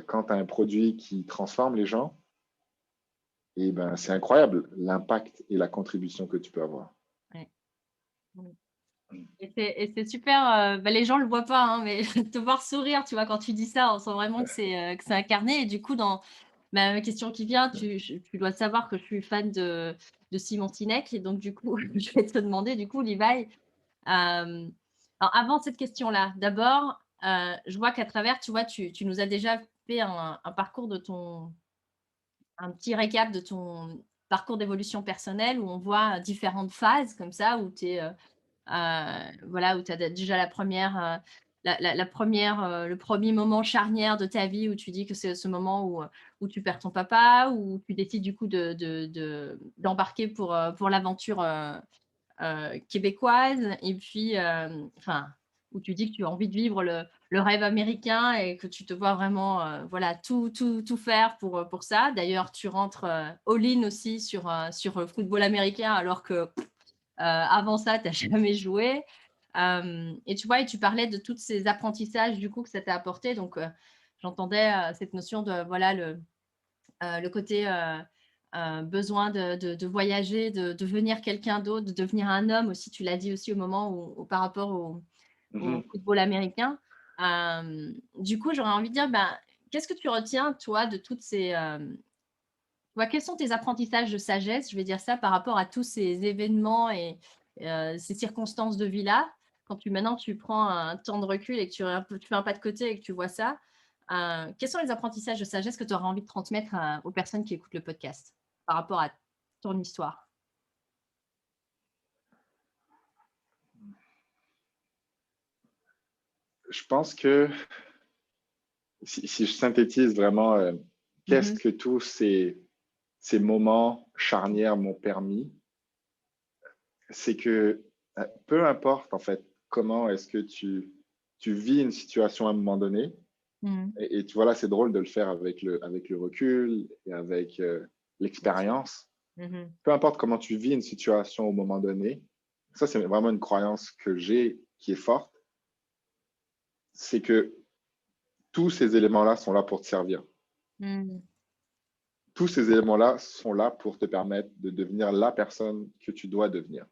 Speaker 2: Quand tu as un produit qui transforme les gens, et ben, c'est incroyable l'impact et la contribution que tu peux avoir.
Speaker 1: Ouais. Et c'est super, les gens ne le voient pas, hein, mais te voir sourire, tu vois, quand tu dis ça, on sent vraiment que c'est incarné. Et du coup, dans ma question qui vient, tu dois savoir que je suis fan de Simon Sinek. Et donc, du coup, je vais te demander, du coup, Levi, alors avant cette question-là, d'abord, je vois qu'à travers, tu vois, tu nous as déjà fait un parcours un petit récap de ton parcours d'évolution personnelle où on voit différentes phases comme ça, où tu es, voilà, où tu as déjà la première, la première, le premier moment charnière de ta vie où tu dis que c'est ce moment où tu perds ton papa, où tu décides du coup d'embarquer pour l'aventure, québécoise. Et puis, enfin, où tu dis que tu as envie de vivre le rêve américain et que tu te vois vraiment, voilà, tout faire pour ça. D'ailleurs, tu rentres, all-in aussi sur le football américain alors que avant ça, tu n'as jamais joué. Et tu vois, et tu parlais de tous ces apprentissages du coup que ça t'a apporté. Donc, j'entendais cette notion de, voilà, le côté besoin de voyager, de devenir quelqu'un d'autre, de devenir un homme aussi. Tu l'as dit aussi au moment par rapport au football américain. Du coup, j'aurais envie de dire, ben, qu'est-ce que tu retiens, toi, de toutes ces... quels sont tes apprentissages de sagesse, je vais dire ça, par rapport à tous ces événements et ces circonstances de vie-là, quand maintenant tu prends un temps de recul et que tu fais un pas de côté et que tu vois ça, quels sont les apprentissages de sagesse que tu auras envie de transmettre aux personnes qui écoutent le podcast par rapport à ton histoire?
Speaker 2: Je pense que si je synthétise vraiment, qu'est-ce que tous ces moments charnières m'ont permis, c'est que peu importe en fait comment est-ce que tu vis une situation à un moment donné, et tu vois là, c'est drôle de le faire avec le recul et avec l'expérience. Peu importe comment tu vis une situation au moment donné, ça c'est vraiment une croyance que j'ai qui est forte, c'est que tous ces éléments-là sont là pour te servir. Tous ces éléments-là sont là pour te permettre de devenir la personne que tu dois devenir.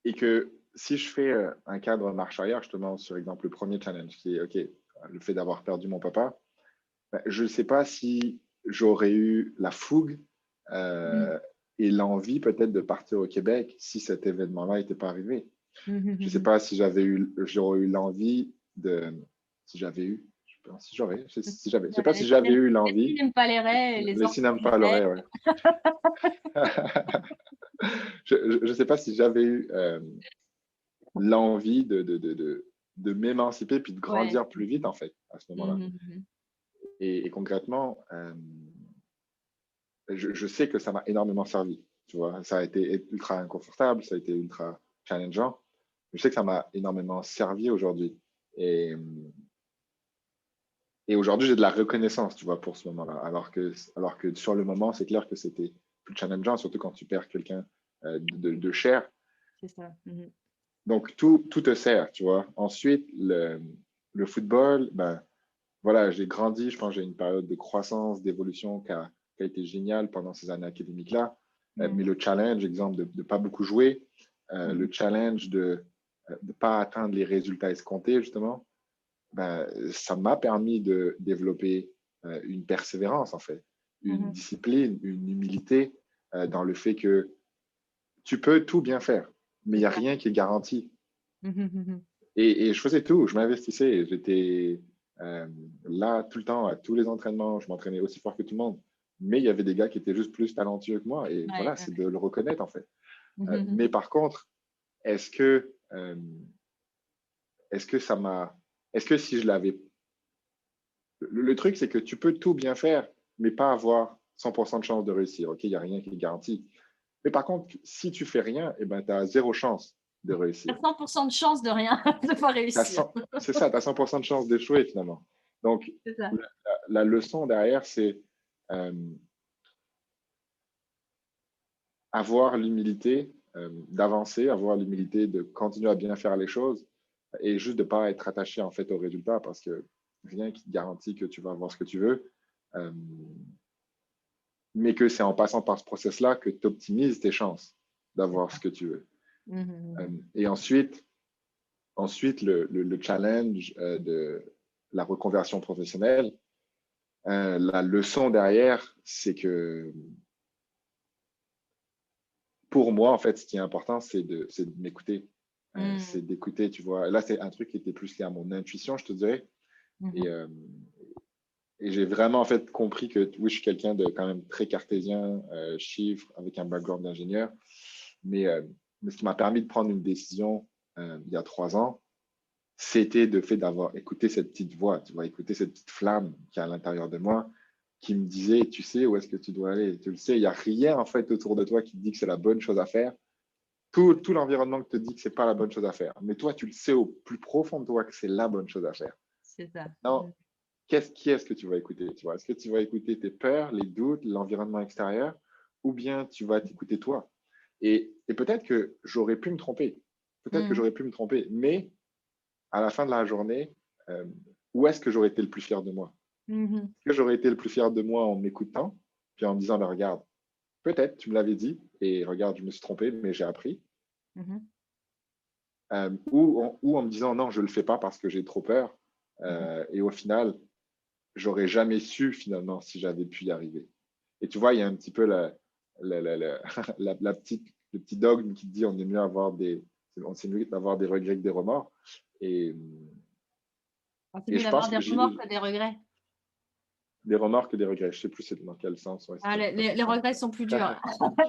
Speaker 2: Et que si je fais un cadre marche arrière, justement, sur exemple le premier challenge, qui est OK, le fait d'avoir perdu mon papa, je ne sais pas si j'aurais eu la fougue et l'envie peut-être de partir au Québec si cet événement-là n'était pas arrivé. Je ne sais pas si j'aurais eu l'envie de. Si j'avais eu. Je sais pas si j'aurais. Si j'avais. Je sais pas si j'avais eu l'envie.
Speaker 1: Les filles n'aiment pas les raies, les
Speaker 2: Les
Speaker 1: enfants
Speaker 2: cinémas
Speaker 1: les
Speaker 2: pas
Speaker 1: raies.
Speaker 2: l'oreille, ouais. Je ne sais pas si j'avais eu l'envie de m'émanciper puis de
Speaker 1: Ouais.
Speaker 2: grandir plus vite, en fait, à ce moment-là. Et concrètement, je sais que ça m'a énormément servi. Tu vois, ça a été ultra inconfortable, ça a été ultra challengeant. Je sais que ça m'a énormément servi aujourd'hui. Et aujourd'hui, j'ai de la reconnaissance, tu vois, pour ce moment-là. Alors que sur le moment, c'est clair que c'était plus challengeant, surtout quand tu perds quelqu'un de cher.
Speaker 1: C'est ça.
Speaker 2: Donc, tout te sert, tu vois. Ensuite, le football, ben, voilà, j'ai grandi, je pense que j'ai une période de croissance, d'évolution qui a été géniale pendant ces années académiques-là. Mais le challenge, exemple, de ne pas beaucoup jouer, le challenge de ne pas atteindre les résultats escomptés, justement, ben, ça m'a permis de développer une persévérance, en fait, une discipline, une humilité dans le fait que tu peux tout bien faire, mais il n'y a rien qui est garanti. Et je faisais tout, je m'investissais, j'étais là tout le temps, à tous les entraînements, je m'entraînais aussi fort que tout le monde, mais il y avait des gars qui étaient juste plus talentueux que moi, et voilà, c'est de le reconnaître, en fait. Mais par contre, est-ce que ça m'a, est-ce que si je l'avais le truc, c'est que tu peux tout bien faire, mais pas avoir 100% de chance de réussir. OK, il n'y a rien qui est garanti. Mais par contre, si tu fais rien, eh ben, tu as zéro chance de
Speaker 1: Tu as
Speaker 2: réussir.
Speaker 1: 100 de chance de rien, de pas réussir.
Speaker 2: C'est ça, tu as 100% de chance d'échouer finalement. Donc,
Speaker 1: C'est ça.
Speaker 2: la leçon derrière, c'est euh, avoir l'humilité d'avancer, avoir l'humilité de continuer à bien faire les choses et juste de ne pas être attaché en fait au résultat parce que rien qui te garantit que tu vas avoir ce que tu veux, euh, mais que c'est en passant par ce process-là que tu optimises tes chances d'avoir ce que tu veux. Et ensuite le challenge de la reconversion professionnelle, la leçon derrière, c'est que pour moi, en fait, ce qui est important, c'est de m'écouter. C'est d'écouter, tu vois. Là, c'est un truc qui était plus lié à mon intuition, je te dirais. Et, et j'ai vraiment, en fait, compris que, oui, je suis quelqu'un de quand même très cartésien, chiffre, avec un background d'ingénieur. Mais ce qui m'a permis de prendre une décision il y a 3 ans, c'était le fait d'avoir écouté cette petite voix, tu vois, écouter cette petite flamme qui est à l'intérieur de moi, qui me disait, tu sais où est-ce que tu dois aller, tu le sais, il n'y a rien en fait autour de toi qui te dit que c'est la bonne chose à faire. Tout l'environnement te dit que c'est pas la bonne chose à faire. Mais toi, tu le sais au plus profond de toi que c'est la bonne chose à faire.
Speaker 1: C'est ça.
Speaker 2: Non, qui est-ce que tu vas écouter, tu vois? Est-ce que tu vas écouter tes peurs, les doutes, l'environnement extérieur, ou bien tu vas t'écouter toi? Et peut-être que j'aurais pu me tromper. Peut-être que j'aurais pu me tromper. Mais à la fin de la journée, euh, où est-ce que j'aurais été le plus fier de moi? Est-ce que j'aurais été le plus fier de moi en m'écoutant, puis en me disant, ben, regarde, peut-être, tu me l'avais dit, et regarde, je me suis trompé, mais j'ai appris. Ou en me disant, non, je ne le fais pas parce que j'ai trop peur. Et au final, j'aurais jamais su finalement si j'avais pu y arriver. Et tu vois, il y a un petit peu le petit dogme qui dit on est mieux d'avoir des regrets que des remords. Et,
Speaker 1: C'est
Speaker 2: et
Speaker 1: mieux
Speaker 2: je
Speaker 1: d'avoir
Speaker 2: pense
Speaker 1: des
Speaker 2: que
Speaker 1: remords
Speaker 2: j'ai
Speaker 1: que des regrets.
Speaker 2: des remords que des regrets. Je sais plus c'est dans quel sens. Ouais,
Speaker 1: Les regrets sont plus durs.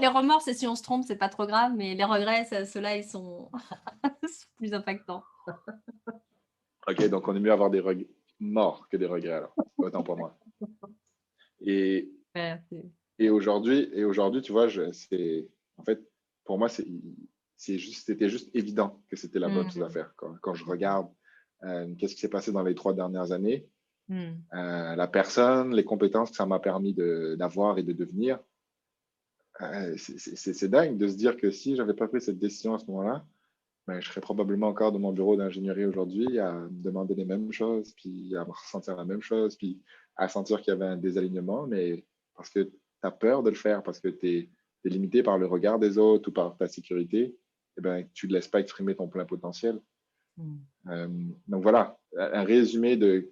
Speaker 1: Les remords, c'est si on se trompe, c'est pas trop grave, mais les regrets, ceux-là, ils sont plus impactants.
Speaker 2: Ok, donc on est mieux avoir des remords que des regrets alors. Autant pour moi. Et,
Speaker 1: Ouais,
Speaker 2: et aujourd'hui, tu vois, en fait, pour moi, c'était juste évident que c'était la bonne chose à faire. Quand je regarde qu'est-ce qui s'est passé dans les 3 dernières années, la personne, les compétences que ça m'a permis d'avoir et de devenir, c'est dingue de se dire que si j'avais pas pris cette décision à ce moment-là, ben, je serais probablement encore dans mon bureau d'ingénierie aujourd'hui à me demander les mêmes choses, puis à me ressentir la même chose, puis à sentir qu'il y avait un désalignement, mais parce que tu as peur de le faire, parce que tu es limité par le regard des autres ou par ta sécurité, eh ben, tu ne laisses pas exprimer ton plein potentiel. Donc voilà, un résumé de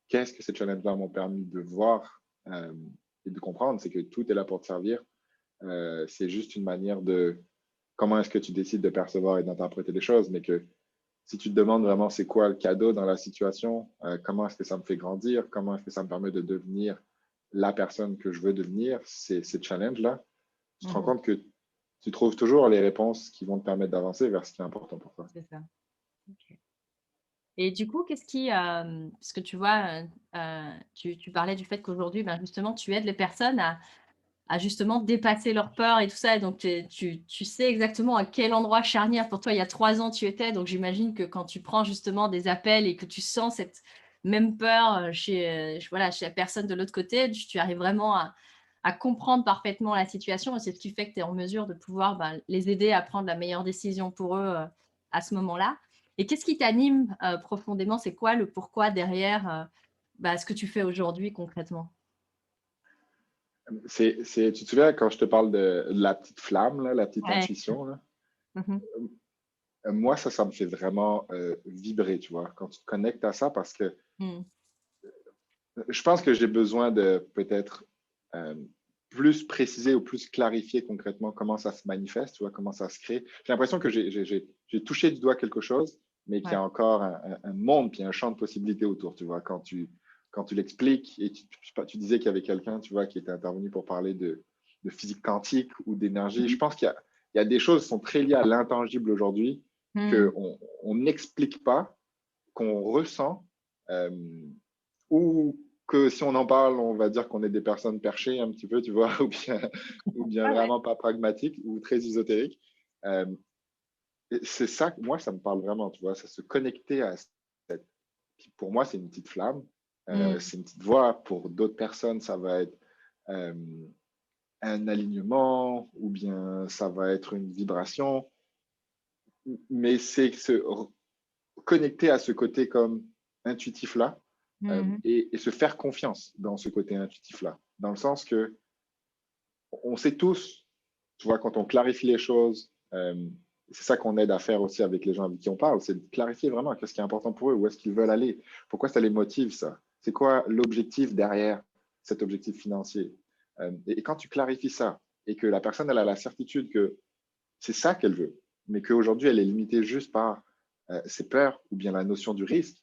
Speaker 2: qu'est-ce que ces challenges-là m'ont permis de voir et de comprendre, c'est que tout est là pour te servir. C'est juste une manière de comment est-ce que tu décides de percevoir et d'interpréter les choses, mais que si tu te demandes vraiment c'est quoi le cadeau dans la situation, comment est-ce que ça me fait grandir, comment est-ce que ça me permet de devenir la personne que je veux devenir, ces challenges-là, tu te rends compte que tu trouves toujours les réponses qui vont te permettre d'avancer vers ce qui est important pour toi.
Speaker 1: C'est ça. OK. Et du coup, qu'est-ce qui, parce que tu vois, tu parlais du fait qu'aujourd'hui, ben, justement, tu aides les personnes à justement dépasser leur peur et tout ça, et donc tu sais exactement à quel endroit charnière pour toi, il y a 3 ans, tu étais. Donc j'imagine que quand tu prends justement des appels et que tu sens cette même peur, voilà, chez la personne de l'autre côté, tu arrives vraiment à comprendre parfaitement la situation, et c'est ce qui fait que tu es en mesure de pouvoir, ben, les aider à prendre la meilleure décision pour eux, à ce moment-là. Et qu'est-ce qui t'anime, profondément? C'est quoi le pourquoi derrière, bah, ce que tu fais aujourd'hui concrètement?
Speaker 2: Tu te souviens quand je te parle de la petite flamme, là, la petite
Speaker 1: Ouais.
Speaker 2: intuition, là?
Speaker 1: Mmh.
Speaker 2: Moi, ça me fait vraiment vibrer, tu vois, quand tu te connectes à ça, parce que
Speaker 1: Mmh.
Speaker 2: je pense que j'ai besoin de peut-être euh, plus préciser ou plus clarifier concrètement comment ça se manifeste, tu vois, comment ça se crée. J'ai l'impression que j'ai touché du doigt quelque chose, mais qu'il y
Speaker 1: Ouais.
Speaker 2: a encore un monde, puis un champ de possibilités autour, tu vois, quand tu l'expliques, et tu disais qu'il y avait quelqu'un, tu vois, qui était intervenu pour parler de physique quantique ou d'énergie. Je
Speaker 1: Mmh.
Speaker 2: pense qu'il y a des choses qui sont très liées à l'intangible aujourd'hui
Speaker 1: Mmh.
Speaker 2: qu'on n'explique pas, qu'on ressent, euh, ou que si on en parle, on va dire qu'on est des personnes perchées un petit peu, tu vois, ou bien
Speaker 1: Ouais, ouais.
Speaker 2: vraiment pas pragmatiques ou très ésotériques. Euh, et c'est ça, moi, ça me parle vraiment, tu vois, ça se connecter à cette. Pour moi, c'est une petite flamme,
Speaker 1: Mmh.
Speaker 2: c'est une petite voix. Pour d'autres personnes, ça va être euh, un alignement ou bien ça va être une vibration. Mais c'est se connecter à ce côté comme intuitif-là
Speaker 1: Mmh.
Speaker 2: et se faire confiance dans ce côté intuitif-là. Dans le sens que on sait tous, tu vois, quand on clarifie les choses, c'est ça qu'on aide à faire aussi avec les gens avec qui on parle, c'est de clarifier vraiment qu'est-ce qui est important pour eux, où est-ce qu'ils veulent aller, pourquoi ça les motive, ça. C'est quoi l'objectif derrière cet objectif financier. Et quand tu clarifies ça et que la personne elle a la certitude que c'est ça qu'elle veut, mais qu'aujourd'hui elle est limitée juste par ses peurs ou bien la notion du risque,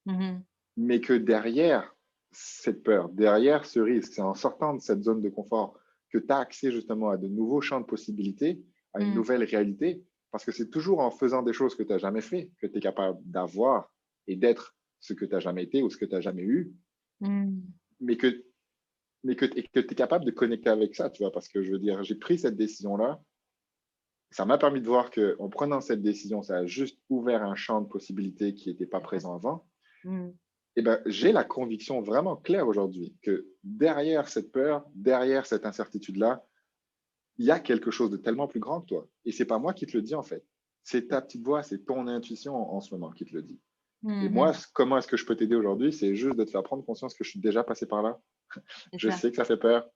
Speaker 1: Mmh.
Speaker 2: mais que derrière cette peur, derrière ce risque, c'est en sortant de cette zone de confort que tu as accès justement à de nouveaux champs de possibilités, à une
Speaker 1: Mmh.
Speaker 2: nouvelle réalité, parce que c'est toujours en faisant des choses que tu n'as jamais fait que tu es capable d'avoir et d'être ce que tu n'as jamais été ou ce que tu n'as jamais eu,
Speaker 1: Mmh.
Speaker 2: mais que, et que tu es capable de connecter avec ça, tu vois, parce que je veux dire, j'ai pris cette décision-là, ça m'a permis de voir qu'en prenant cette décision, ça a juste ouvert un champ de possibilités qui n'était pas présent avant.
Speaker 1: Mmh.
Speaker 2: Eh ben, j'ai la conviction vraiment claire aujourd'hui que derrière cette peur, derrière cette incertitude-là, il y a quelque chose de tellement plus grand que toi. Et c'est pas moi qui te le dis en fait. C'est ta petite voix, c'est ton intuition en ce moment qui te le dit. Et moi,
Speaker 1: Mmh.
Speaker 2: comment est-ce que je peux t'aider aujourd'hui? C'est juste de te faire prendre conscience que je suis déjà passé par là.
Speaker 1: C'est
Speaker 2: Je
Speaker 1: ça.
Speaker 2: sais que ça fait peur.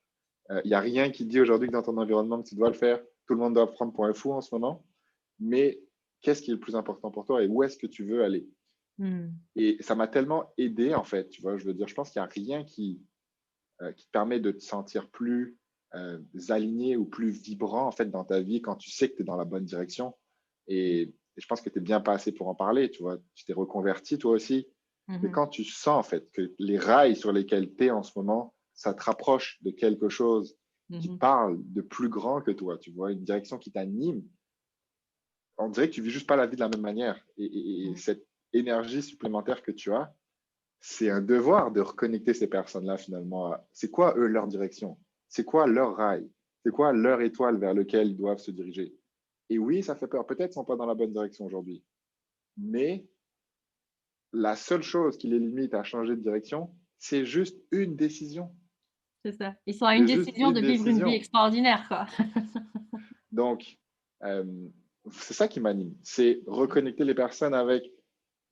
Speaker 2: Il n'y a rien qui dit aujourd'hui que dans ton environnement que tu dois le faire. Tout le monde doit prendre pour un fou en ce moment. Mais qu'est-ce qui est le plus important pour toi et où est-ce que tu veux aller?
Speaker 1: Mmh.
Speaker 2: Et ça m'a tellement aidé en fait. Tu vois, je veux dire, je pense qu'il n'y a rien qui te permet de te sentir plus aligné ou plus vibrant en fait dans ta vie quand tu sais que tu es dans la bonne direction. Et je pense que tu es bien passé pour en parler, tu vois. Tu t'es reconverti toi aussi. Et
Speaker 1: Mmh.
Speaker 2: quand tu sens en fait que les rails sur lesquels tu es en ce moment, ça te rapproche de quelque chose qui
Speaker 1: Mmh.
Speaker 2: parle de plus grand que toi, tu vois, une direction qui t'anime, on dirait que tu vis juste pas la vie de la même manière. Et
Speaker 1: Mmh.
Speaker 2: cette énergie supplémentaire que tu as, c'est un devoir de reconnecter ces personnes-là finalement. C'est quoi, eux, leur direction? C'est quoi leur rail? C'est quoi leur étoile vers lequel ils doivent se diriger? Et oui, ça fait peur. Peut-être qu'ils ne sont pas dans la bonne direction aujourd'hui. Mais la seule chose qui les limite à changer de direction, c'est juste une décision.
Speaker 1: C'est ça. Ils sont à une
Speaker 2: C'est juste
Speaker 1: décision
Speaker 2: une
Speaker 1: de vivre une vie
Speaker 2: décision.
Speaker 1: extraordinaire, quoi.
Speaker 2: Donc, euh, c'est ça qui m'anime. C'est reconnecter les personnes avec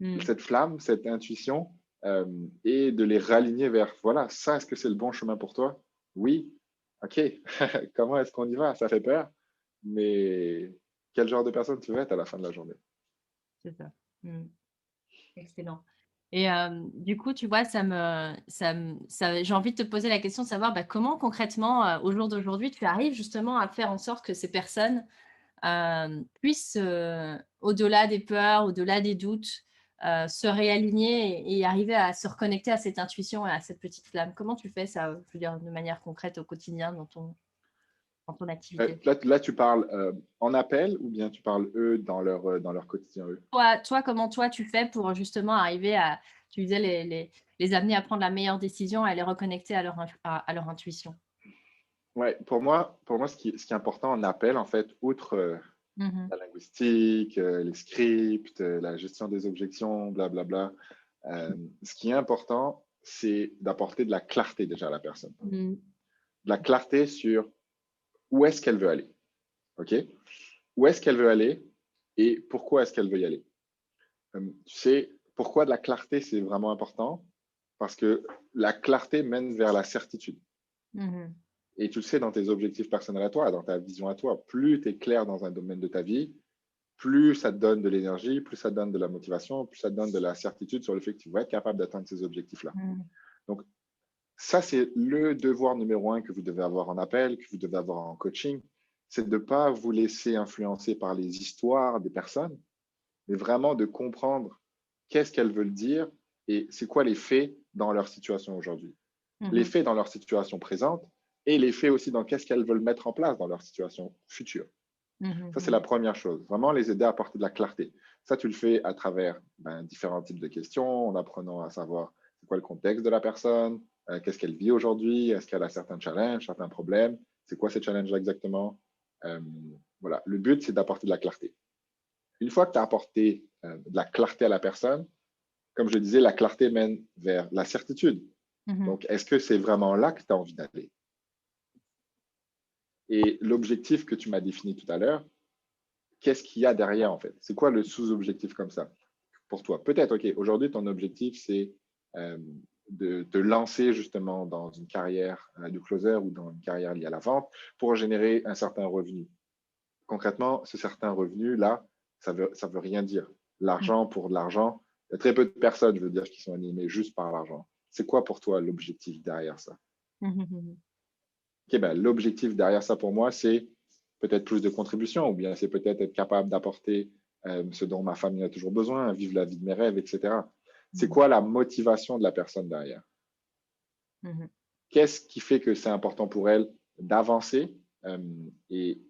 Speaker 1: Mmh.
Speaker 2: cette flamme, cette intuition, euh, et de les raligner vers, voilà, ça, est-ce que c'est le bon chemin pour toi? Oui. OK. Comment est-ce qu'on y va? Ça fait peur, mais quel genre de personne tu veux être à la fin de la journée?
Speaker 1: C'est ça. Mmh. Excellent. Et du coup, tu vois, j'ai envie de te poser la question de savoir, bah, comment concrètement, au jour d'aujourd'hui, tu arrives justement à faire en sorte que ces personnes, puissent, au-delà des peurs, au-delà des doutes, se réaligner et arriver à se reconnecter à cette intuition et à cette petite flamme? Comment tu fais ça, je veux dire, de manière concrète au quotidien dans ton activité?
Speaker 2: Là, tu parles en appel ou bien tu parles eux dans leur quotidien, eux?
Speaker 1: Toi, comment toi tu fais pour justement arriver à, tu disais, les amener à prendre la meilleure décision, à les reconnecter à leur intuition?
Speaker 2: Ouais, pour moi ce qui est important en appel, en fait, outre
Speaker 1: Mmh.
Speaker 2: la linguistique, les scripts, la gestion des objections, blablabla, ce qui est important, c'est d'apporter de la clarté déjà à la personne.
Speaker 1: Mmh.
Speaker 2: De la clarté sur où est-ce qu'elle veut aller. OK? Où est-ce qu'elle veut aller et pourquoi est-ce qu'elle veut y aller? Tu sais, pourquoi de la clarté, c'est vraiment important? Parce que la clarté mène vers la certitude.
Speaker 1: Mmh.
Speaker 2: Et tu le sais dans tes objectifs personnels à toi, dans ta vision à toi, plus tu es clair dans un domaine de ta vie, plus ça te donne de l'énergie, plus ça te donne de la motivation, plus ça te donne de la certitude sur le fait que tu vas être capable d'atteindre ces objectifs-là.
Speaker 1: Mmh.
Speaker 2: Donc, ça, c'est le devoir numéro un que vous devez avoir en appel, que vous devez avoir en coaching, c'est de ne pas vous laisser influencer par les histoires des personnes, mais vraiment de comprendre qu'est-ce qu'elles veulent dire et c'est quoi les faits dans leur situation aujourd'hui. Les
Speaker 1: Mmh.
Speaker 2: faits dans leur situation présente et les faits aussi dans qu'est-ce qu'elles veulent mettre en place dans leur situation future.
Speaker 1: Mmh.
Speaker 2: Ça, c'est la
Speaker 1: Mmh.
Speaker 2: première chose. Vraiment les aider à apporter de la clarté. Ça, tu le fais à travers différents types de questions, en apprenant à savoir c'est quoi le contexte de la personne, Qu'est-ce qu'elle vit aujourd'hui? Est-ce qu'elle a certains challenges, certains problèmes? C'est quoi ces challenges-là exactement? Voilà. Le but, c'est d'apporter de la clarté. Une fois que tu as apporté de la clarté à la personne, comme je disais, la clarté mène vers la certitude.
Speaker 1: Mhm.
Speaker 2: Donc, est-ce que c'est vraiment là que tu as envie d'aller? Et l'objectif que tu m'as défini tout à l'heure, qu'est-ce qu'il y a derrière en fait? C'est quoi le sous-objectif comme ça pour toi? Peut-être, OK, aujourd'hui, ton objectif, c'est euh, de te lancer justement dans une carrière de closer ou dans une carrière liée à la vente pour générer un certain revenu. Concrètement, ce certain revenu-là, ça veut rien dire. L'argent pour de l'argent, il y a très peu de personnes, je veux dire, qui sont animées juste par l'argent. C'est quoi pour toi l'objectif derrière ça?
Speaker 1: Mhm.
Speaker 2: Ok, ben, l'objectif derrière ça pour moi, c'est peut-être plus de contributions ou bien c'est peut-être être capable d'apporter ce dont ma famille a toujours besoin, vivre la vie de mes rêves, etc. C'est
Speaker 1: Mhm.
Speaker 2: quoi la motivation de la personne derrière?
Speaker 1: Mhm.
Speaker 2: Qu'est-ce qui fait que c'est important pour elle d'avancer euh, et,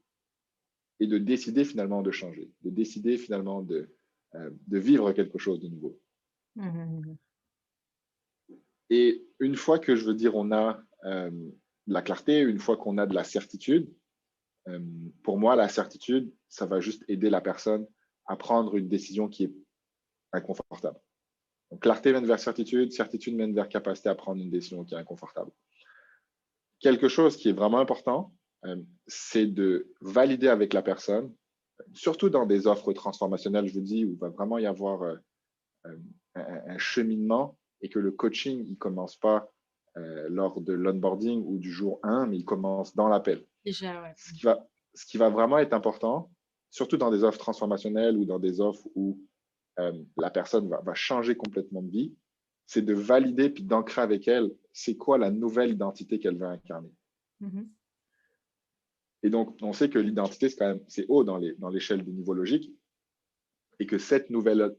Speaker 2: et de décider finalement de changer, de décider finalement de vivre quelque chose de nouveau?
Speaker 1: Mhm.
Speaker 2: Et une fois que je veux dire on a de la clarté, une fois qu'on a de la certitude, Euh, pour moi, la certitude, ça va juste aider la personne à prendre une décision qui est inconfortable. Donc, clarté mène vers certitude, certitude mène vers capacité à prendre une décision qui est inconfortable. Quelque chose qui est vraiment important, c'est de valider avec la personne, surtout dans des offres transformationnelles, je vous dis, où il va vraiment y avoir un cheminement et que le coaching, il ne commence pas lors de l'onboarding ou du jour 1, mais il commence dans l'appel.
Speaker 1: Déjà, ouais.
Speaker 2: Ce qui va vraiment être important, surtout dans des offres transformationnelles ou dans des offres où la personne va changer complètement de vie, c'est de valider puis d'ancrer avec elle, c'est quoi la nouvelle identité qu'elle veut incarner.
Speaker 1: Mhm.
Speaker 2: Et donc, on sait que l'identité, c'est haut dans l'échelle des niveaux logiques et que cette nouvelle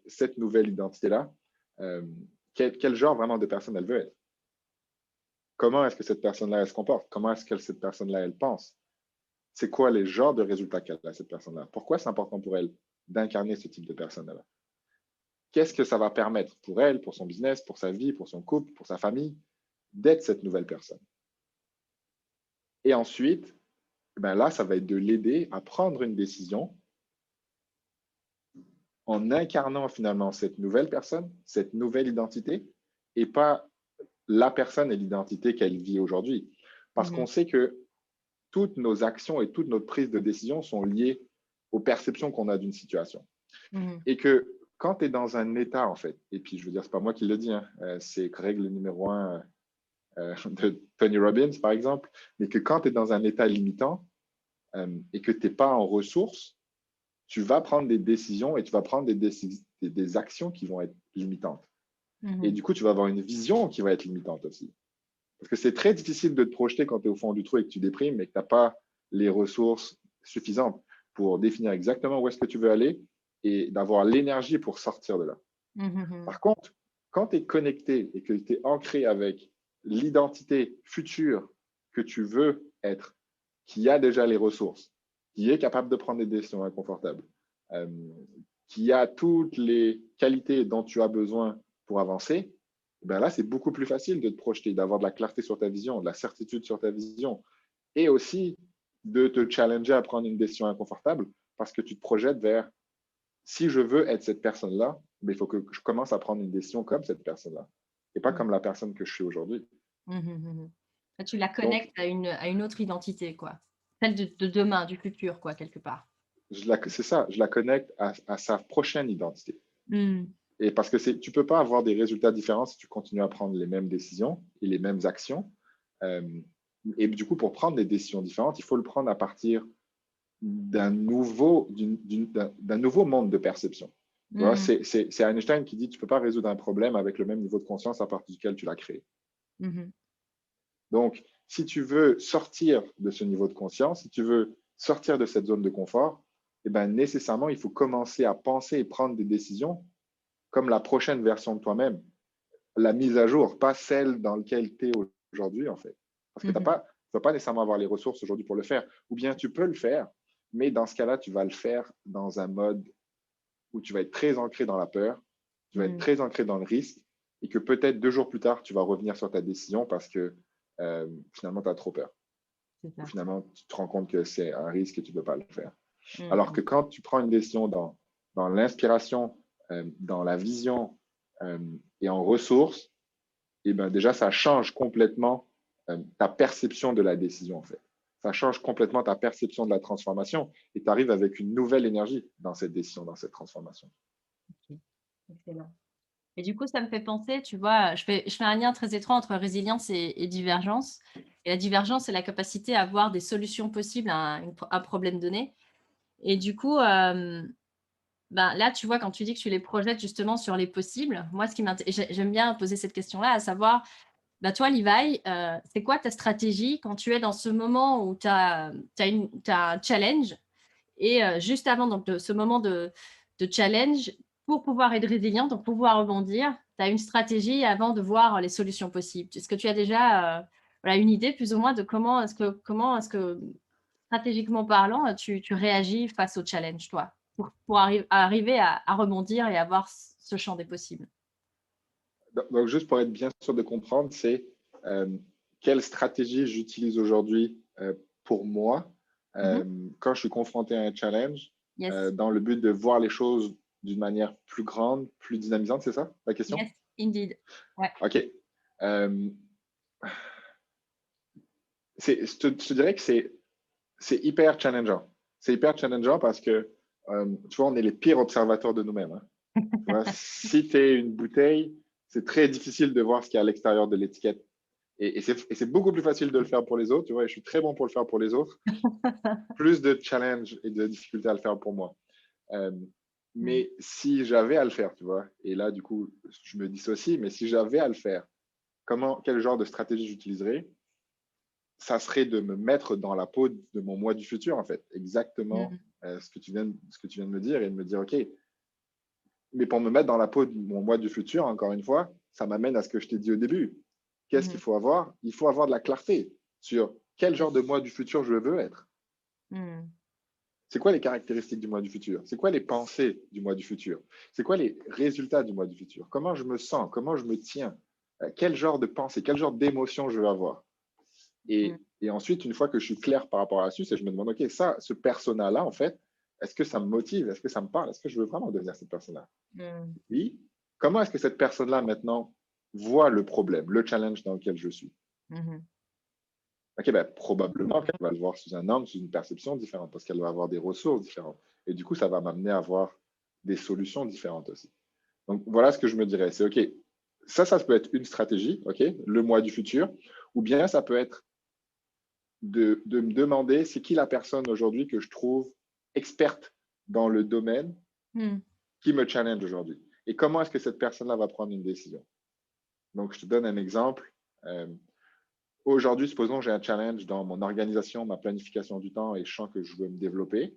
Speaker 2: identité-là, euh, quel genre vraiment de personne elle veut être? Comment est-ce que cette personne-là, elle se comporte? Comment est-ce que cette personne-là, elle pense? C'est quoi les genres de résultats qu'elle a, cette personne-là? Pourquoi c'est important pour elle d'incarner ce type de personne-là? Qu'est-ce que ça va permettre pour elle, pour son business, pour sa vie, pour son couple, pour sa famille, d'être cette nouvelle personne? Et ensuite, ben là, ça va être de l'aider à prendre une décision en incarnant finalement cette nouvelle personne, cette nouvelle identité, et pas la personne et l'identité qu'elle vit aujourd'hui. Parce qu'on
Speaker 1: Mhm.
Speaker 2: sait que toutes nos actions et toutes nos prises de décision sont liées aux perceptions qu'on a d'une situation.
Speaker 1: Mhm.
Speaker 2: Et que quand tu es dans un état, en fait, et puis je veux dire, c'est pas moi qui le dis, hein, c'est règle numéro un de Tony Robbins, par exemple, mais que quand tu es dans un état limitant et que tu n'es pas en ressources, tu vas prendre des décisions et tu vas prendre des actions qui vont être limitantes. Et
Speaker 1: Mhm.
Speaker 2: du coup, tu vas avoir une vision qui va être limitante aussi. Parce que c'est très difficile de te projeter quand tu es au fond du trou et que tu déprimes et que tu n'as pas les ressources suffisantes pour définir exactement où est-ce que tu veux aller et d'avoir l'énergie pour sortir de là.
Speaker 1: Mhm.
Speaker 2: Par contre, quand tu es connecté et que tu es ancré avec l'identité future que tu veux être, qui a déjà les ressources, qui est capable de prendre des décisions inconfortables, euh, qui a toutes les qualités dont tu as besoin pour avancer, ben là, c'est beaucoup plus facile de te projeter, d'avoir de la clarté sur ta vision, de la certitude sur ta vision, et aussi de te challenger à prendre une décision inconfortable parce que tu te projettes vers si je veux être cette personne-là, mais il faut que je commence à prendre une décision comme cette personne-là et pas comme la personne que je suis aujourd'hui.
Speaker 1: Mhm. Ah, tu la
Speaker 2: Donc,
Speaker 1: connectes à une autre identité, quoi. Celle de demain, du futur, quoi, quelque part.
Speaker 2: c'est ça, je la connecte à sa prochaine identité.
Speaker 1: Mmh.
Speaker 2: Et parce que tu ne peux pas avoir des résultats différents si tu continues à prendre les mêmes décisions et les mêmes actions. Euh, et du coup, pour prendre des décisions différentes, il faut le prendre à partir d'un nouveau monde de perception. Tu vois,
Speaker 1: Mmh.
Speaker 2: c'est Einstein qui dit tu ne peux pas résoudre un problème avec le même niveau de conscience à partir duquel tu l'as créé.
Speaker 1: Mmh.
Speaker 2: Donc, si tu veux sortir de ce niveau de conscience, si tu veux sortir de cette zone de confort, eh ben, nécessairement, il faut commencer à penser et prendre des décisions comme la prochaine version de toi-même, la mise à jour, pas celle dans laquelle tu es aujourd'hui, en fait. Parce que tu ne
Speaker 1: Mmh.
Speaker 2: vas pas nécessairement avoir les ressources aujourd'hui pour le faire. Ou bien tu peux le faire, mais dans ce cas-là, tu vas le faire dans un mode où tu vas être très ancré dans la peur, tu vas être
Speaker 1: Mmh.
Speaker 2: très ancré dans le risque et que peut-être 2 jours plus tard, tu vas revenir sur ta décision parce que finalement, tu as trop peur.
Speaker 1: C'est
Speaker 2: Ou
Speaker 1: ça.
Speaker 2: finalement, tu te rends compte que c'est un risque et tu ne peux pas le faire. Alors
Speaker 1: Mmh.
Speaker 2: que quand tu prends une décision dans l'inspiration, dans la vision et en ressources, et ben déjà, ça change complètement ta perception de la décision, en fait. Ça change complètement ta perception de la transformation et tu arrives avec une nouvelle énergie dans cette décision, dans cette transformation.
Speaker 1: OK. Excellent. Et du coup, ça me fait penser, tu vois, je fais un lien très étroit entre résilience et divergence. Et la divergence, c'est la capacité à voir des solutions possibles à un problème donné. Et du coup, ben, là, tu vois, quand tu dis que tu les projettes justement sur les possibles, moi, ce qui j'aime bien poser cette question-là, à savoir, bah, toi, Levi, c'est quoi ta stratégie quand tu es dans ce moment où tu as un challenge et juste avant donc ce moment de challenge, pour pouvoir être résilient, donc pouvoir rebondir, tu as une stratégie avant de voir les solutions possibles. Est-ce que tu as déjà, voilà, une idée plus ou moins de comment est-ce que stratégiquement parlant, tu réagis face au challenge, toi? Pour arriver à rebondir et avoir ce champ des possibles?
Speaker 2: Donc, juste pour être bien sûr de comprendre, c'est euh, quelle stratégie j'utilise aujourd'hui pour moi
Speaker 1: Mmh.
Speaker 2: quand je suis confronté à un challenge
Speaker 1: Yes,
Speaker 2: dans le but de voir les choses d'une manière plus grande, plus dynamisante, c'est ça la question?
Speaker 1: yes, indeed. Ouais.
Speaker 2: OK. Euh, je te dirais que c'est hyper challengeant. C'est hyper challengeant parce que, tu vois, on est les pires observateurs de nous-mêmes. Hein. Tu vois, si tu es une bouteille, c'est très difficile de voir ce qu'il y a à l'extérieur de l'étiquette. Et c'est beaucoup plus facile de le faire pour les autres, tu vois, et je suis très bon pour le faire pour les autres. Plus de challenge et de difficultés à le faire pour moi. Euh,
Speaker 1: Mmh.
Speaker 2: mais si j'avais à le faire, tu vois, et là, du coup, je me dissocie, mais si j'avais à le faire, quel genre de stratégie j'utiliserais? Ça serait de me mettre dans la peau de mon moi du futur, en fait. Exactement
Speaker 1: Mmh.
Speaker 2: ce que tu viens de me dire et de me dire, OK, mais pour me mettre dans la peau de mon moi du futur, encore une fois, ça m'amène à ce que je t'ai dit au début. Qu'est-ce qu'il
Speaker 1: Mmh.
Speaker 2: faut avoir? Il faut avoir de la clarté sur quel genre de moi du futur je veux être.
Speaker 1: Mmh.
Speaker 2: C'est quoi les caractéristiques du moi du futur? C'est quoi les pensées du moi du futur? C'est quoi les résultats du moi du futur? Comment je me sens? Comment je me tiens? Quel genre de pensée, quel genre d'émotion je veux avoir?
Speaker 1: Mmh.
Speaker 2: Et ensuite, une fois que je suis clair par rapport à ça, je me demande, OK, ça, ce persona-là, en fait, est-ce que ça me motive? Est-ce que ça me parle? Est-ce que je veux vraiment devenir cette personne-là?
Speaker 1: Mmh.
Speaker 2: Oui. Comment est-ce que cette personne-là, maintenant, voit le problème, le challenge dans lequel je suis?
Speaker 1: Mmh.
Speaker 2: OK, ben, probablement qu'elle va le voir sous un angle, sous une perception différente, parce qu'elle va avoir des ressources différentes. Et du coup, ça va m'amener à avoir des solutions différentes aussi. Donc, voilà ce que je me dirais. C'est OK, ça peut être une stratégie, OK, le moi du futur, ou bien ça peut être de me demander c'est qui la personne aujourd'hui que je trouve experte dans le domaine
Speaker 1: Mmh.
Speaker 2: qui me challenge aujourd'hui. Et comment est-ce que cette personne-là va prendre une décision? Donc, je te donne un exemple. Euh, Aujourd'hui, supposons que j'ai un challenge dans mon organisation, ma planification du temps et je sens que je veux me développer.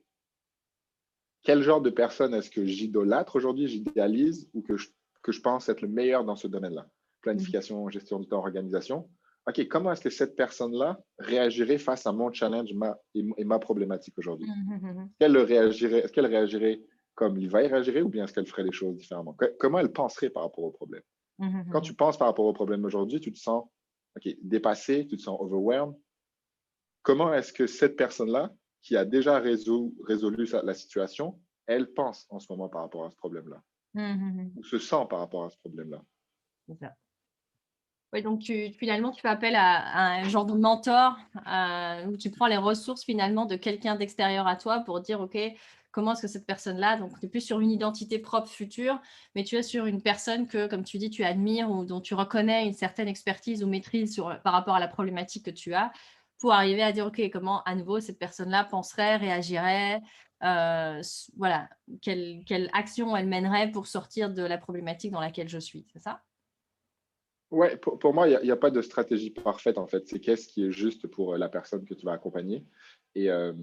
Speaker 2: Quel genre de personne est-ce que j'idolâtre aujourd'hui, j'idéalise ou que je pense être le meilleur dans ce domaine-là?
Speaker 1: Mmh.
Speaker 2: Planification, gestion du temps, organisation. OK, comment est-ce que cette personne-là réagirait face à mon challenge et ma problématique aujourd'hui?
Speaker 1: Mmh. Mmh. Mmh.
Speaker 2: Est-ce qu'elle réagirait comme Levi réagirait ou bien est-ce qu'elle ferait les choses différemment? Comment elle penserait par rapport au problème?
Speaker 1: Mmh.
Speaker 2: Quand
Speaker 1: Mmh.
Speaker 2: tu penses par rapport au problème aujourd'hui, tu te sens dépassé, tu te sens overwhelmed. Comment est-ce que cette personne-là, qui a déjà résolu la situation, elle pense en ce moment par rapport à ce problème-là,
Speaker 1: Mmh.
Speaker 2: ou se sent par rapport à ce problème-là?
Speaker 1: C'est ça. Oui, donc finalement, tu fais appel à un genre de mentor, où tu prends les ressources finalement de quelqu'un d'extérieur à toi pour dire: «OK, comment est-ce que cette personne-là» donc tu es plus sur une identité propre future, mais tu es sur une personne que, comme tu dis, tu admires ou dont tu reconnais une certaine expertise ou maîtrise par rapport à la problématique que tu as, pour arriver à dire: «OK, comment à nouveau cette personne-là penserait, réagirait, voilà, quelle action elle mènerait pour sortir de la problématique dans laquelle je suis», c'est ça?
Speaker 2: Ouais, pour moi, il y a pas de stratégie parfaite en fait. C'est qu'est-ce qui est juste pour la personne que tu vas accompagner. Et, euh,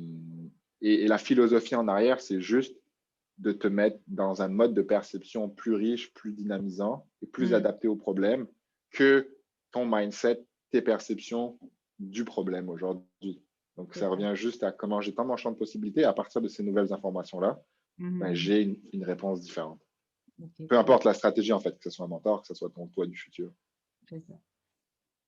Speaker 2: et la philosophie en arrière, c'est juste de te mettre dans un mode de perception plus riche, plus dynamisant et plus
Speaker 1: Mmh.
Speaker 2: adapté au problème que ton mindset, tes perceptions du problème aujourd'hui. Donc,
Speaker 1: C'est
Speaker 2: ça
Speaker 1: ça.
Speaker 2: revient juste à comment j'étends mon champ de possibilités. À partir de ces nouvelles informations-là,
Speaker 1: Mmh
Speaker 2: ben,
Speaker 1: mh.
Speaker 2: j'ai une réponse différente.
Speaker 1: OK,
Speaker 2: Peu
Speaker 1: cool.
Speaker 2: importe la stratégie, en fait, que ce soit un mentor, que ce soit ton toi du futur.
Speaker 1: C'est ça.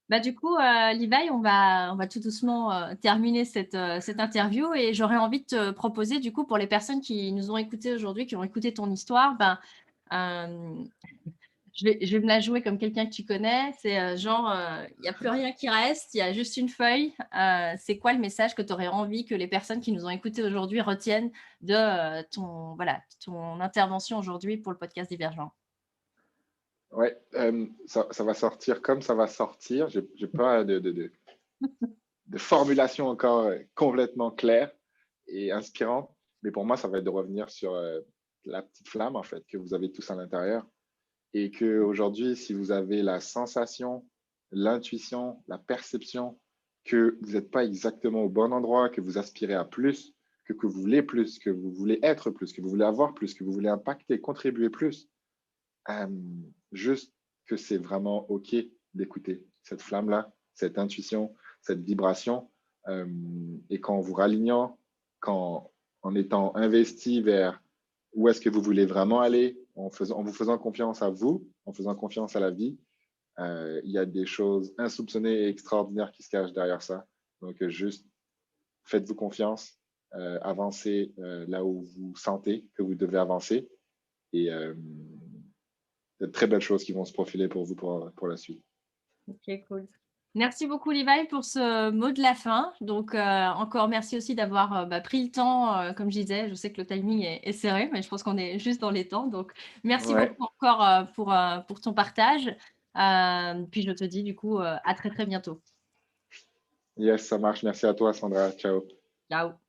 Speaker 1: Bah, du coup, Levi, on va tout doucement, terminer cette interview et j'aurais envie de te proposer, du coup, pour les personnes qui nous ont écoutés aujourd'hui, qui ont écouté ton histoire, ben, hem, je vais me la jouer comme quelqu'un que tu connais. C'est, genre, il y a plus rien qui reste, il y a juste une feuille. C'est quoi le message que tu aurais envie que les personnes qui nous ont écoutés aujourd'hui retiennent de, ton voilà, ton intervention aujourd'hui pour le podcast Divergent?
Speaker 2: Ouais, ça va sortir comme ça va sortir. J'ai pas de formulation encore complètement claire et inspirante, mais pour moi, ça va être de revenir sur la petite flamme, en fait, que vous avez tous à l'intérieur. Et que aujourd'hui, si vous avez la sensation, l'intuition, la perception que vous n'êtes pas exactement au bon endroit, que vous aspirez à plus, que vous voulez plus, que vous voulez être plus, que vous voulez avoir plus, que vous voulez impacter, contribuer plus, euh, juste que c'est vraiment OK d'écouter cette flamme-là, cette intuition, cette vibration, euh, et qu'en vous ralignant, en étant investi vers où est-ce que vous voulez vraiment aller, en vous faisant confiance à vous, en faisant confiance à la vie, il y a des choses insoupçonnées et extraordinaires qui se cachent derrière ça. Donc, juste faites-vous confiance, avancez là où vous sentez que vous devez avancer et de très belles choses qui vont se profiler pour vous pour la suite.
Speaker 1: OK, cool. Merci beaucoup Levi pour ce mot de la fin. Donc, encore merci aussi d'avoir, bah, pris le temps, comme je disais, je sais que le timing est serré, mais je pense qu'on est juste dans les temps. Donc merci
Speaker 2: Ouais,
Speaker 1: beaucoup encore, pour ton partage. Puis je te dis du coup, à très, très bientôt.
Speaker 2: yes, ça marche. Merci à toi, Sandra. Ciao.
Speaker 1: Ciao.